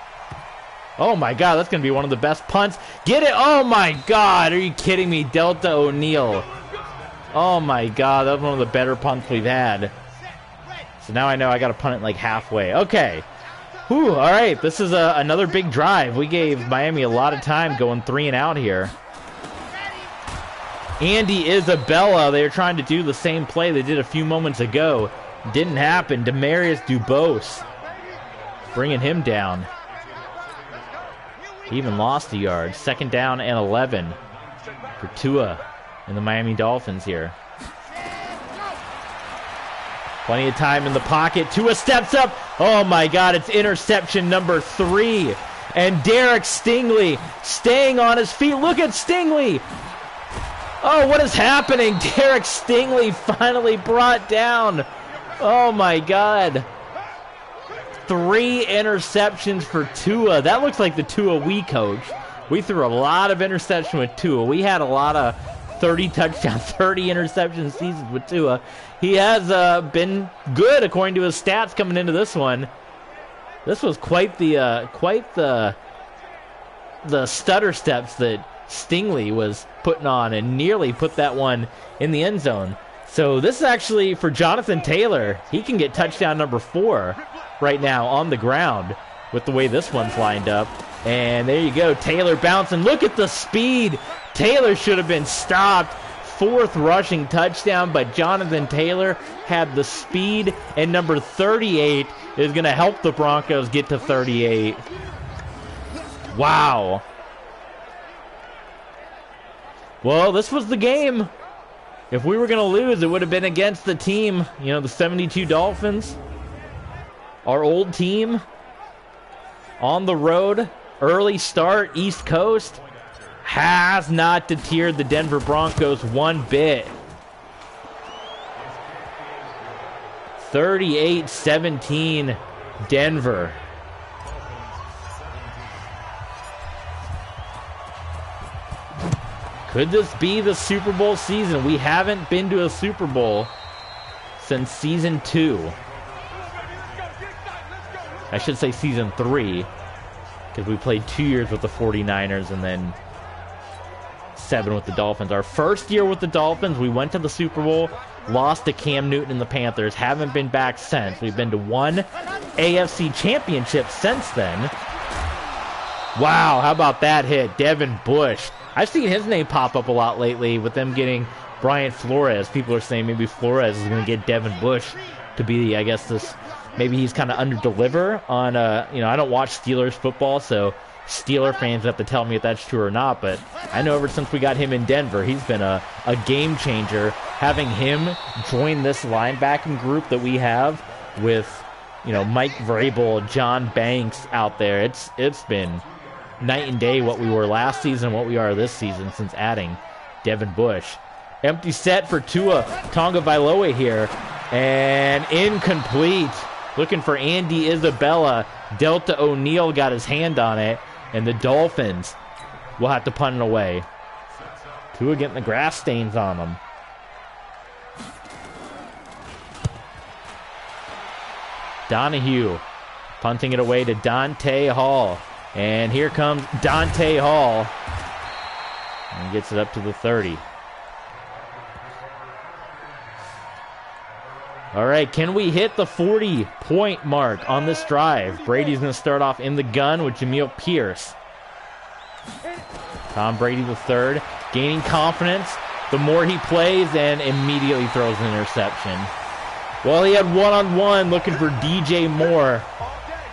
Oh my God, that's going to be one of the best punts. Get it! Oh my God, are you kidding me? Delta O'Neal. Oh my God, that was one of the better punts we've had. So now I know I got to punt it like halfway. Okay. Whew, all right, this is another big drive. We gave Miami a lot of time going 3 and out here. Andy Isabella, they were trying to do the same play they did a few moments ago. Didn't happen. Demarius Dubose bringing him down. He even lost a yard. 2nd down and 11 for Tua and the Miami Dolphins here. Plenty of time in the pocket. Tua steps up. Oh my God, it's interception number 3. And Derek Stingley staying on his feet. Look at Stingley. Oh, what is happening? Derek Stingley finally brought down. Oh my God. 3 interceptions for Tua. That looks like the Tua we coached. We threw a lot of interception with Tua. We had a lot of 30 touchdown, 30 interception seasons with Tua. He has been good according to his stats coming into this one. This was quite the stutter steps that Stingley was putting on and nearly put that one in the end zone. So this is actually for Jonathan Taylor. He can get touchdown number 4 right now on the ground with the way this one's lined up. And there you go, Taylor bouncing. Look at the speed. Taylor should have been stopped. 4th rushing touchdown, but Jonathan Taylor had the speed, and number 38 is going to help the Broncos get to 38. Wow. Well, this was the game. If we were going to lose, it would have been against the team, the 72 Dolphins. Our old team. On the road. Early start, East Coast. Has not deterred the Denver Broncos one bit. 38-17, Denver. Could this be the Super Bowl season? We haven't been to a Super Bowl since season 2. I should say season 3, because we played 2 years with the 49ers and then 7 with the Dolphins. Our first year with the Dolphins, we went to the Super Bowl, lost to Cam Newton and the Panthers. Haven't been back since. We've been to 1 AFC championship since then. Wow, how about that hit? Devin Bush. I've seen his name pop up a lot lately with them getting Brian Flores. People are saying maybe Flores is going to get Devin Bush to be, I guess, this. Maybe he's kind of under-deliver on, I don't watch Steelers football, so Steeler fans have to tell me if that's true or not, but I know ever since we got him in Denver, he's been a game changer. Having him join this linebacking group that we have with, Mike Vrabel, John Banks out there, it's been night and day what we were last season, what we are this season since adding Devin Bush. Empty set for Tua Tagovailoa here, and incomplete. Looking for Andy Isabella. Delta O'Neal got his hand on it, and the Dolphins will have to punt it away. Tua getting the grass stains on them. Donahue punting it away to Dante Hall. And here comes Dante Hall. And gets it up to the 30. All right, can we hit the 40-point mark on this drive? Brady's going to start off in the gun with Jamil Pierce. Tom Brady the third, gaining confidence. The more he plays, and immediately throws an interception. Well, he had one-on-one looking for DJ Moore,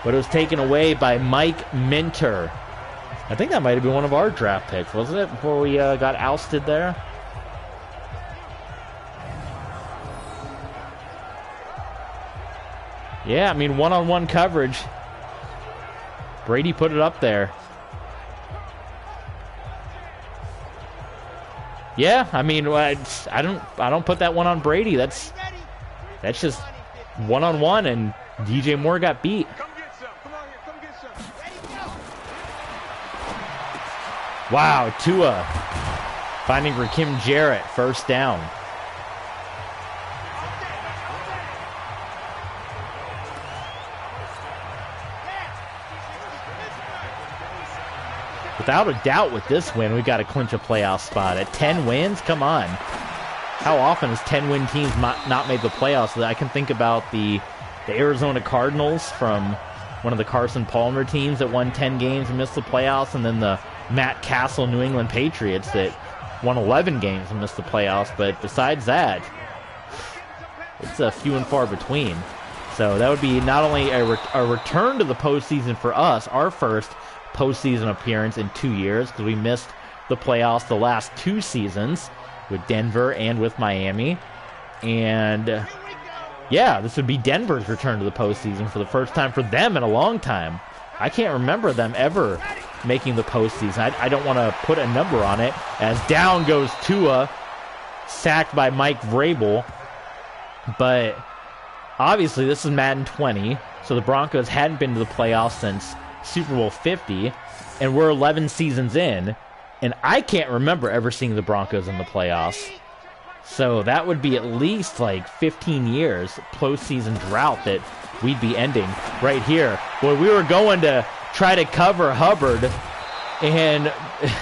but it was taken away by Mike Minter. I think that might have been one of our draft picks, wasn't it, before we got ousted there? Yeah, I mean, one-on-one coverage. Brady put it up there. Yeah, I mean, I don't put that one on Brady. That's just one-on-one, and DJ Moore got beat. Wow, Tua finding Rakim Jarrett, first down. without a doubt with this win, we've got to clinch a playoff spot. At 10 wins, come on. How often has 10-win teams not made the playoffs? I can think about the Arizona Cardinals from one of the Carson Palmer teams that won 10 games and missed the playoffs, and then the Matt Castle New England Patriots that won 11 games and missed the playoffs. But besides that, it's a few and far between. So that would be not only a return to the postseason for us, our first postseason appearance in 2 years, because we missed the playoffs the last 2 seasons with Denver and with Miami. And yeah, this would be Denver's return to the postseason for the first time for them in a long time. I can't remember them ever making the postseason. I don't want to put a number on it, as down goes Tua, sacked by Mike Vrabel. But obviously this is Madden 20, so the Broncos hadn't been to the playoffs since Super Bowl 50, and we're 11 seasons in, and I can't remember ever seeing the Broncos in the playoffs. So that would be at least like 15 years postseason drought that we'd be ending right here. Boy, we were going to try to cover Hubbard, and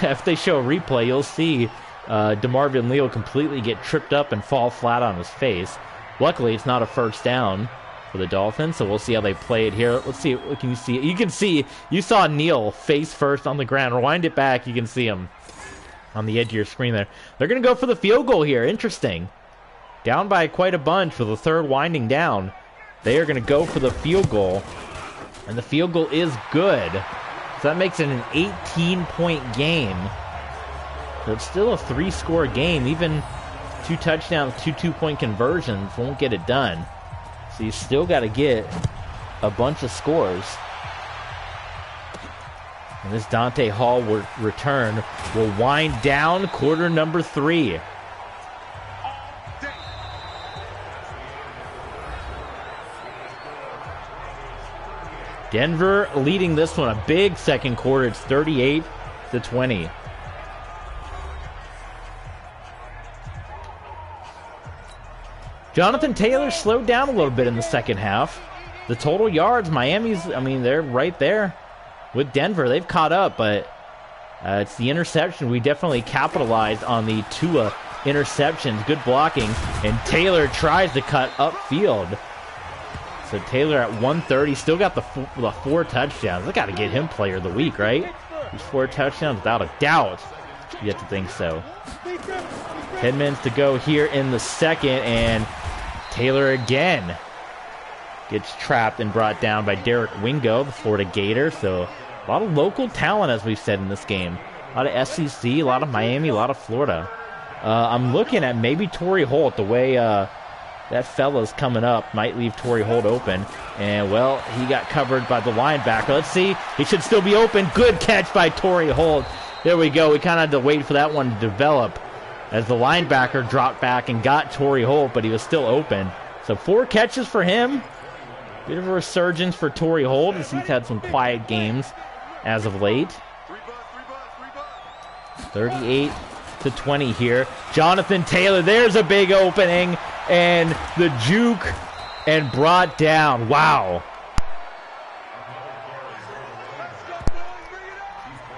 if they show a replay, you'll see DeMarvin Leal completely get tripped up and fall flat on his face. Luckily, it's not a first down for the Dolphins, so we'll see how they play it here. Let's see. What can you see? You can see, you saw Neal face first on the ground. Rewind it back. You can see him on the edge of your screen there. They're going to go for the field goal here. Interesting. Down by quite a bunch with the third winding down. They are going to go for the field goal, and the field goal is good. So that makes it an 18-point game. So it's still a 3-score game. Even 2 touchdowns, 2 two-point conversions won't get it done. So you still got to get a bunch of scores. And this Dante Hall return will wind down quarter number 3. Denver leading this one a big second quarter. It's 38-20. Jonathan Taylor slowed down a little bit in the second half. The total yards, Miami's, they're right there with Denver. They've caught up, but it's the interception. We definitely capitalized on the Tua interceptions. Good blocking, and Taylor tries to cut upfield. So Taylor at 130, still got the 4 touchdowns. I got to get him player of the week, right? These 4 touchdowns, without a doubt. You have to think so. 10 minutes to go here in the second, and Taylor again gets trapped and brought down by Derek Wingo, the Florida Gator. So a lot of local talent, as we've said in this game. A lot of SEC, a lot of Miami, a lot of Florida. I'm looking at maybe Torrey Holt. The way that fella's coming up might leave Torrey Holt open. And, well, he got covered by the linebacker. Let's see. He should still be open. Good catch by Torrey Holt. There we go. We kind of had to wait for that one to develop as the linebacker dropped back and got Torrey Holt, but he was still open. So 4 catches for him. Bit of a resurgence for Torrey Holt, as he's had some quiet games as of late. 38-20 here. Jonathan Taylor, there's a big opening, and the juke and brought down. Wow.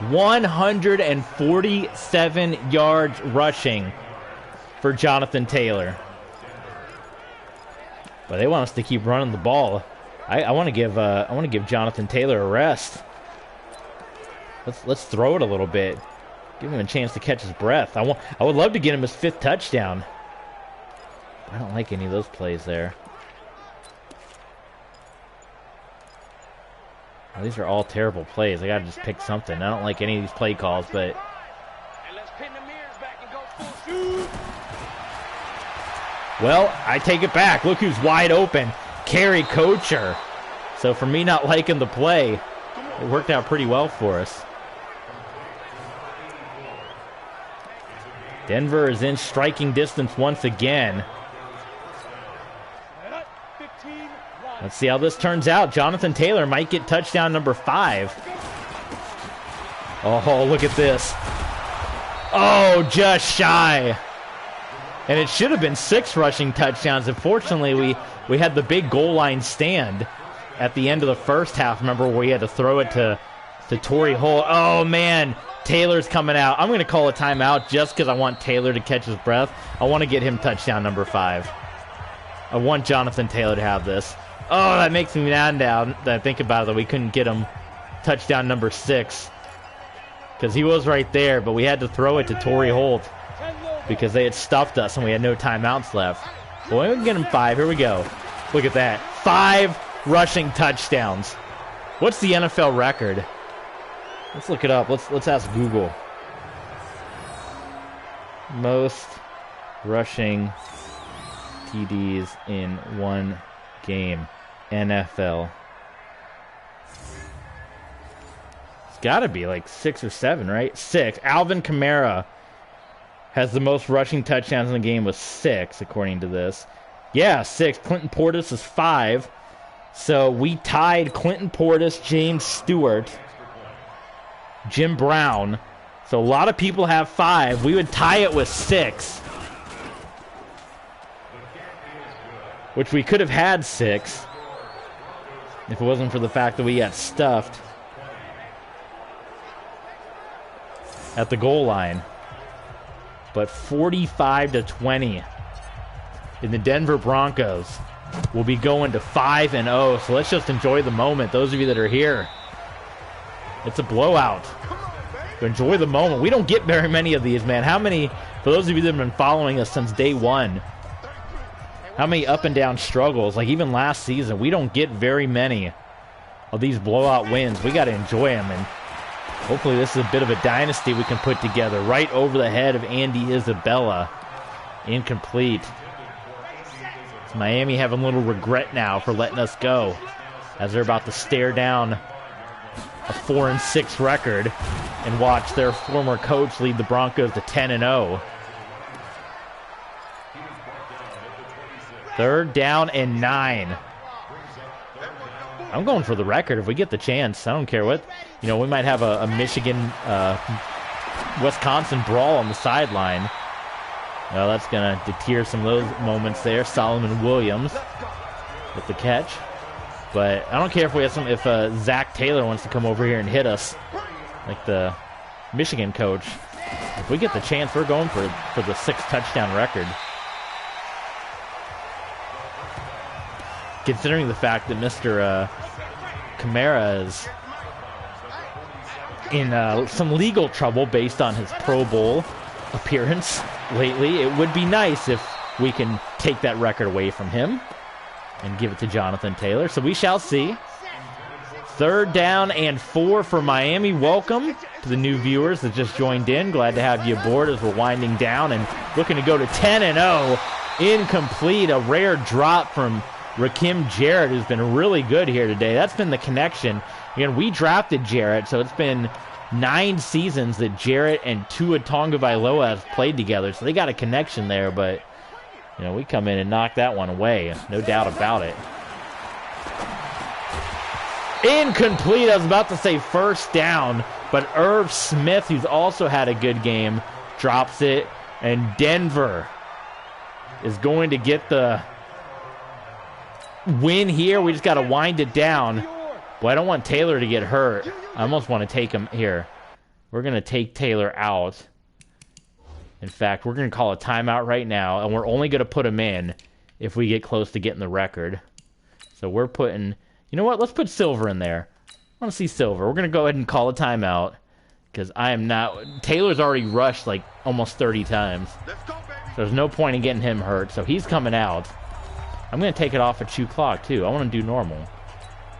147 yards rushing for Jonathan Taylor. But they want us to keep running the ball. I want to give Jonathan Taylor a rest. Let's throw it a little bit. Give him a chance to catch his breath. I would love to get him his 5th touchdown. I don't like any of those plays there. Well, these are all terrible plays. I gotta just pick something. I don't like any of these play calls, but well, I take it back. Look who's wide open. Kerry Kocher. So for me not liking the play, it worked out pretty well for us. Denver is in striking distance once again. Let's see how this turns out. Jonathan Taylor might get touchdown number 5. Oh, look at this. Oh, just shy. And it should have been 6 rushing touchdowns. Unfortunately, we had the big goal line stand at the end of the first half. Remember, where we had to throw it to to Torrey Holt. Oh, man. Taylor's coming out. I'm going to call a timeout just because I want Taylor to catch his breath. I want to get him touchdown number 5. I want Jonathan Taylor to have this. Oh, that makes me mad now that I think about it, that we couldn't get him touchdown number 6. Because he was right there, but we had to throw it to Torrey Holt because they had stuffed us and we had no timeouts left. Well, we can get him 5. Here we go. Look at that. 5 rushing touchdowns. What's the NFL record? Let's look it up. Let's ask Google. Most rushing TDs in one game. NFL. It's got to be like 6 or 7, right? 6. Alvin Kamara has the most rushing touchdowns in the game with 6, according to this. Yeah, 6. Clinton Portis is 5. So we tied Clinton Portis, James Stewart, Jim Brown. So a lot of people have 5. We would tie it with 6. Which we could have had 6 if it wasn't for the fact that we got stuffed at the goal line. But 45-20 in the Denver Broncos will be going to 5-0. So let's just enjoy the moment. Those of you that are here, it's a blowout. So enjoy the moment. We don't get very many of these, man. How many, for those of you that have been following us since day one, how many up and down struggles, like even last season, we don't get very many of these blowout wins. We got to enjoy them, and hopefully this is a bit of a dynasty we can put together. Right over the head of Andy Isabella. Incomplete. It's Miami having a little regret now for letting us go, as they're about to stare down a 4-6 record and watch their former coach lead the Broncos to 10-0. 3rd down and 9. I'm going for the record if we get the chance. I don't care what. You know, we might have a Michigan, Wisconsin brawl on the sideline. Well, that's going to deter some of those moments there. Solomon Williams with the catch. But I don't care if we have if Zach Taylor wants to come over here and hit us like the Michigan coach. If we get the chance, we're going for the 6 touchdown record. Considering the fact that Mr. Kamara is in some legal trouble based on his Pro Bowl appearance lately, it would be nice if we can take that record away from him and give it to Jonathan Taylor. So we shall see. 3rd down and 4 for Miami. Welcome to the new viewers that just joined in. Glad to have you aboard as we're winding down and looking to go to 10-0. Incomplete. A rare drop from Rakim Jarrett, who's been really good here today. That's been the connection. Again, we drafted Jarrett, so it's been 9 seasons that Jarrett and Tua Tagovailoa have played together, so they got a connection there, but you know, we come in and knock that one away, no doubt about it. Incomplete. I was about to say 1st down, but Irv Smith, who's also had a good game, drops it, and Denver is going to get the win here. We just got to wind it down. Boy, I don't want Taylor to get hurt. I almost want to take him here. We're going to take Taylor out. In fact, we're going to call a timeout right now, and we're only going to put him in if we get close to getting the record. So we're putting, you know what? Let's put Silver in there. I want to see Silver. We're going to go ahead and call a timeout because I am not. Taylor's already rushed like almost 30 times. So there's no point in getting him hurt. So he's coming out. I'm going to take it off at 2 o'clock, too. I want to do normal.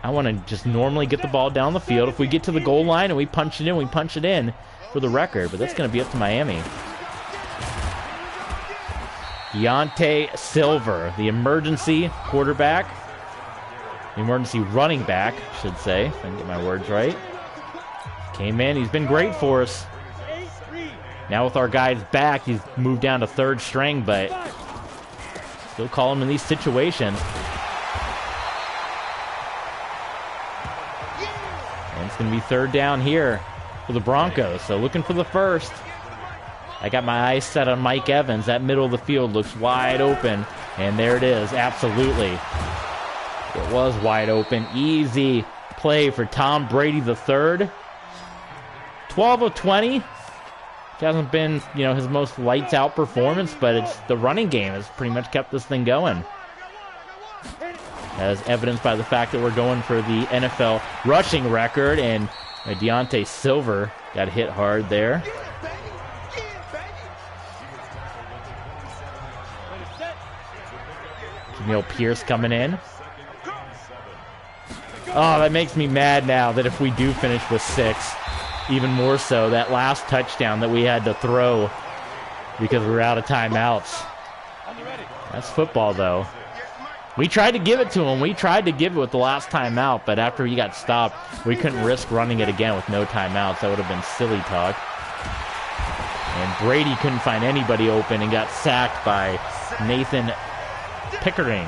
I want to just normally get the ball down the field. If we get to the goal line and we punch it in, we punch it in for the record. But that's going to be up to Miami. Deontay Silver, the emergency quarterback. The emergency running back, I should say, if I can get my words right. Came in. He's been great for us. Now with our guys back, he's moved down to 3rd string, but still call him in these situations. And it's going to be 3rd down here for the Broncos. So looking for the 1st. I got my eyes set on Mike Evans. That middle of the field looks wide open. And there it is. Absolutely. It was wide open. Easy play for Tom Brady III. 12 of 20. It hasn't been, you know, his most lights out performance, but it's the running game has pretty much kept this thing going. As evidenced by the fact that we're going for the NFL rushing record, and Deontay Silver got hit hard there. Jamil Pierce coming in. Oh, that makes me mad now that if we do finish with 6, even more so, that last touchdown that we had to throw because we were out of timeouts. That's football, though. We tried to give it to him. We tried to give it with the last timeout, but after he got stopped, we couldn't risk running it again with no timeouts. That would have been silly talk. And Brady couldn't find anybody open and got sacked by Nathan Pickering.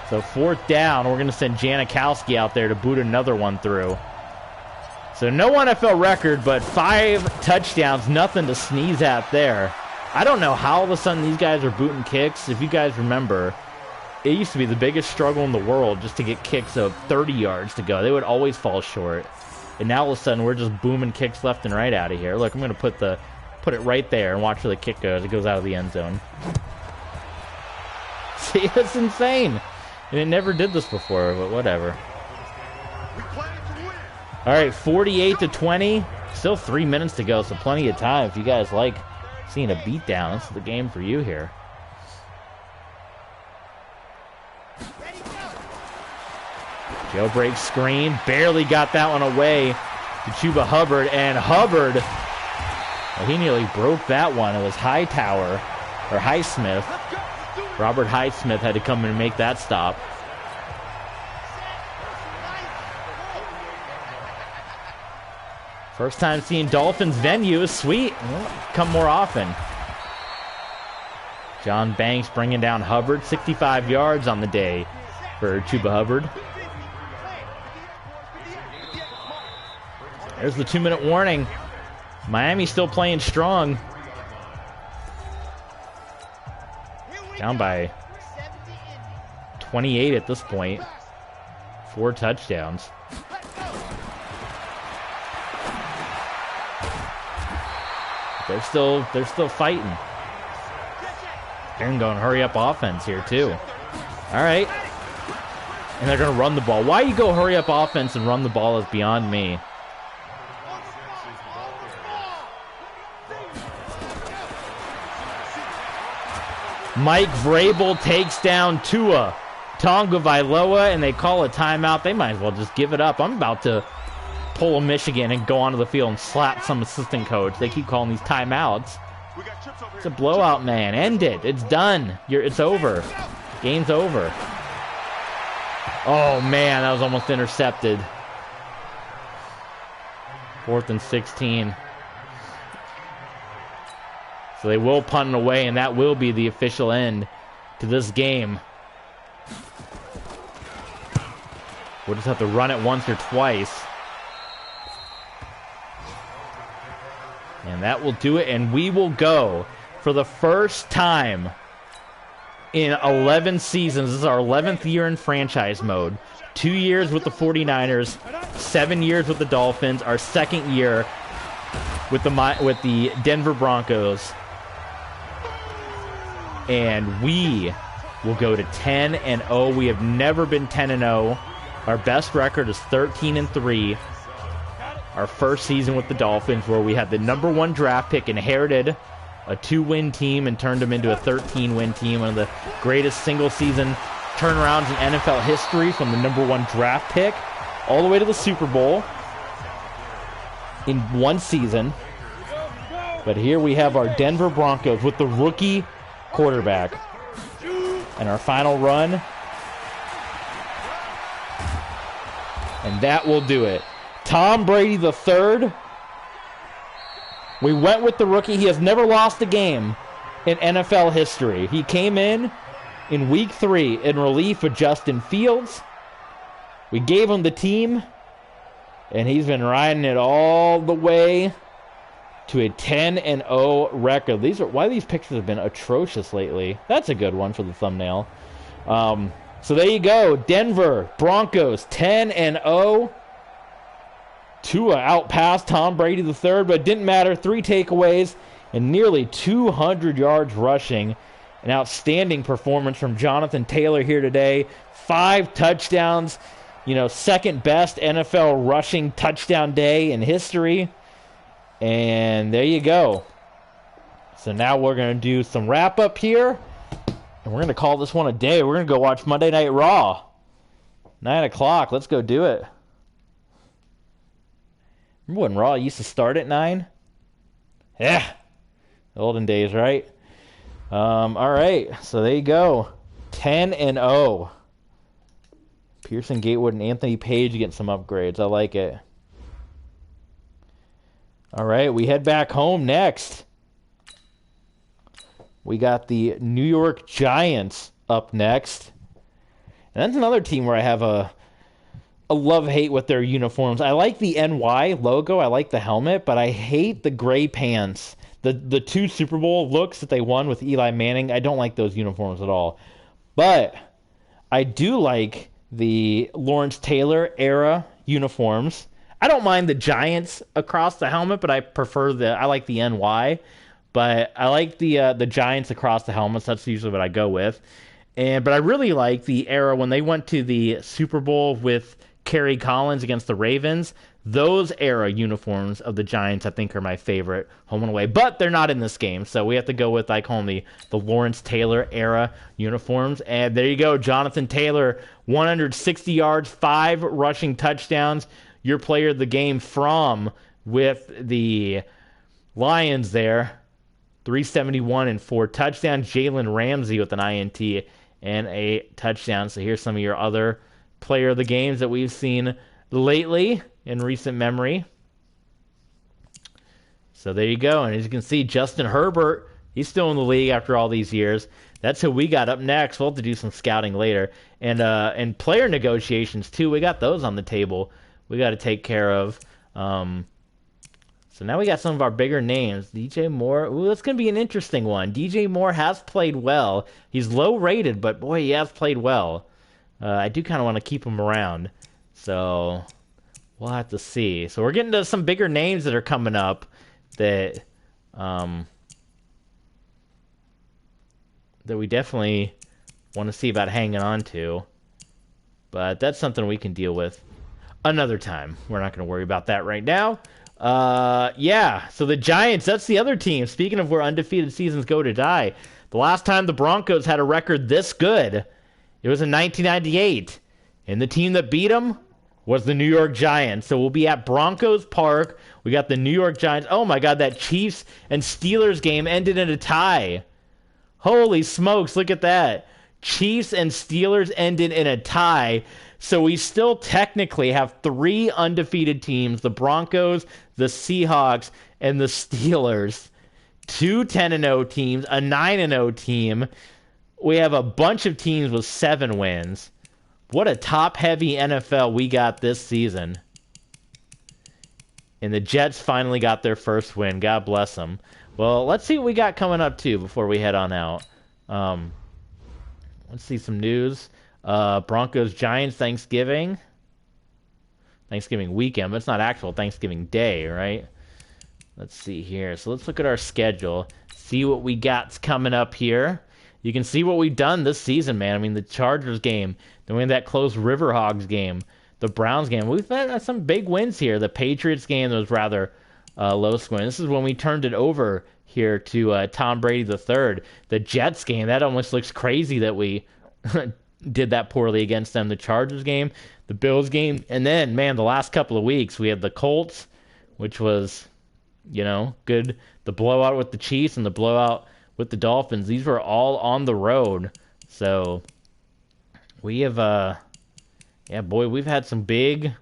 So 4th down, we're going to send Janikowski out there to boot another one through. So no NFL record, but 5 touchdowns, nothing to sneeze at there. I don't know how all of a sudden these guys are booting kicks. If you guys remember, it used to be the biggest struggle in the world just to get kicks of 30 yards to go. They would always fall short. And now all of a sudden we're just booming kicks left and right out of here. Look, I'm going to put it right there and watch where the kick goes. It goes out of the end zone. See, that's insane. And it never did this before, but whatever. All right, 48-20. Still 3 minutes to go, so plenty of time if you guys like seeing a beatdown. This is the game for you here. Jailbreak screen. Barely got that one away to Chuba Hubbard. And Hubbard, well, he nearly broke that one. It was Hightower, or Highsmith. Robert Highsmith had to come in and make that stop. First time seeing Dolphins venue is sweet. Come more often. John Banks bringing down Hubbard. 65 yards on the day for Chuba Hubbard. There's the 2-minute warning. Miami's still playing strong. Down by 28 at this point. 4 touchdowns. They're still fighting. They're going hurry up offense here too. All right. And they're going to run the ball. Why you go hurry up offense and run the ball is beyond me. Mike Vrabel takes down Tua Tagovailoa, and they call a timeout. They might as well just give it up. I'm about to pull a Michigan and go onto the field and slap some assistant coach. They keep calling these timeouts. It's a blowout, man. End it. It's done. It's over. Game's over. Oh, man, that was almost intercepted. 4th and 16. So they will punt it away, and that will be the official end to this game. We'll just have to run it once or twice. And that will do it, and we will go for the first time in 11 seasons. This is our 11th year in franchise mode. 2 years with the 49ers, 7 years with the Dolphins, our 2nd year with the Denver Broncos. And we will go to 10-0. We have never been 10-0. Our best record is 13-3. Our first season with the Dolphins, where we had the #1 draft pick, inherited a 2-win team and turned them into a 13-win team. One of the greatest single-season turnarounds in NFL history, from the #1 draft pick all the way to the Super Bowl in one season. But here we have our Denver Broncos with the rookie quarterback. And our final run. And that will do it. Tom Brady III. We went with the rookie. He has never lost a game in NFL history. He came in week 3 in relief of Justin Fields. We gave him the team, and he's been riding it all the way to a 10-0 record. Why these pictures have been atrocious lately. That's a good one for the thumbnail. So there you go. Denver Broncos 10-0. Tua outpassed Tom Brady III, but it didn't matter. 3 takeaways and nearly 200 yards rushing. An outstanding performance from Jonathan Taylor here today. 5 touchdowns. Second best NFL rushing touchdown day in history. And there you go. So now we're going to do some wrap-up here. And we're going to call this one a day. We're going to go watch Monday Night Raw. 9 o'clock. Let's go do it. Remember when Raw used to start at 9? Yeah. Olden days, right? All right. So there you go. 10-0. Pearson Gatewood and Anthony Page getting some upgrades. I like it. All right. We head back home next. We got the New York Giants up next. And that's another team where I have a love-hate with their uniforms. I like the NY logo. I like the helmet, but I hate the gray pants. The 2 Super Bowl looks that they won with Eli Manning, I don't like those uniforms at all. But I do like the Lawrence Taylor era uniforms. I don't mind the Giants across the helmet, but I like the NY. But I like the Giants across the helmets. That's usually what I go with. But I really like the era when they went to the Super Bowl with Kerry Collins against the Ravens. Those era uniforms of the Giants, I think, are my favorite home and away. But they're not in this game, so we have to go with, I call them the Lawrence Taylor era uniforms. And there you go, Jonathan Taylor, 160 yards, 5 rushing touchdowns. Your player of the game from with the Lions there. 371 and 4 touchdowns. Jalen Ramsey with an INT and a touchdown. So here's some of your other player of the games that we've seen lately in recent memory. So there you go. And as you can see, Justin Herbert, he's still in the league after all these years. That's who we got up next. We'll have to do some scouting later. And player negotiations, too. We got those on the table. We got to take care of. So now we got some of our bigger names. DJ Moore. Ooh, that's going to be an interesting one. DJ Moore has played well. He's low rated, but boy, he has played well. I do kind of want to keep him around. So we'll have to see. So we're getting to some bigger names that are coming up that we definitely want to see about hanging on to. But that's something we can deal with another time. We're not going to worry about that right now. So the Giants, that's the other team. Speaking of where undefeated seasons go to die, the last time the Broncos had a record this good, it was in 1998. And the team that beat them was the New York Giants. So we'll be at Broncos Park. We got the New York Giants. Oh my God, that Chiefs and Steelers game ended in a tie. Holy smokes, look at that. Chiefs and Steelers ended in a tie. So we still technically have 3 undefeated teams, the Broncos, the Seahawks, and the Steelers. 2 10-0 teams, a 9-0 team. We have a bunch of teams with 7 wins. What a top-heavy NFL we got this season. And the Jets finally got their first win. God bless them. Well, let's see what we got coming up, too, before we head on out. Let's see some news. Broncos, Giants, Thanksgiving weekend, but it's not actual Thanksgiving Day, right? Let's see here. So let's look at our schedule, see what we got coming up here. You can see what we've done this season, man. I mean, the Chargers game, then we had that close Riverhogs game, the Browns game. We've had some big wins here. The Patriots game was rather low scoring. This is when we turned it over here to Tom Brady III. The Jets game, that almost looks crazy that we did that poorly against them. The Chargers game, the Bills game, and then, man, the last couple of weeks, we had the Colts, which was, good. The blowout with the Chiefs and the blowout with the Dolphins. These were all on the road. So we have, we've had some big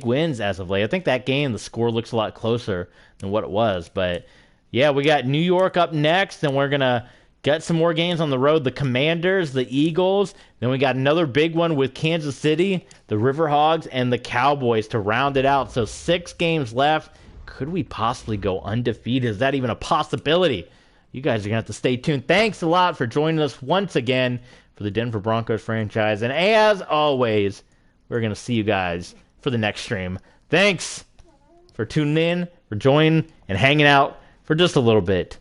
wins as of late. I think that game, the score looks a lot closer than what it was. But, yeah, we got New York up next, and we're going to get some more games on the road. The Commanders, the Eagles. Then we got another big one with Kansas City, the Riverhogs, and the Cowboys to round it out. So 6 games left. Could we possibly go undefeated? Is that even a possibility? You guys are going to have to stay tuned. Thanks a lot for joining us once again for the Denver Broncos franchise. And as always, we're going to see you guys for the next stream. Thanks for tuning in, for joining, and hanging out for just a little bit.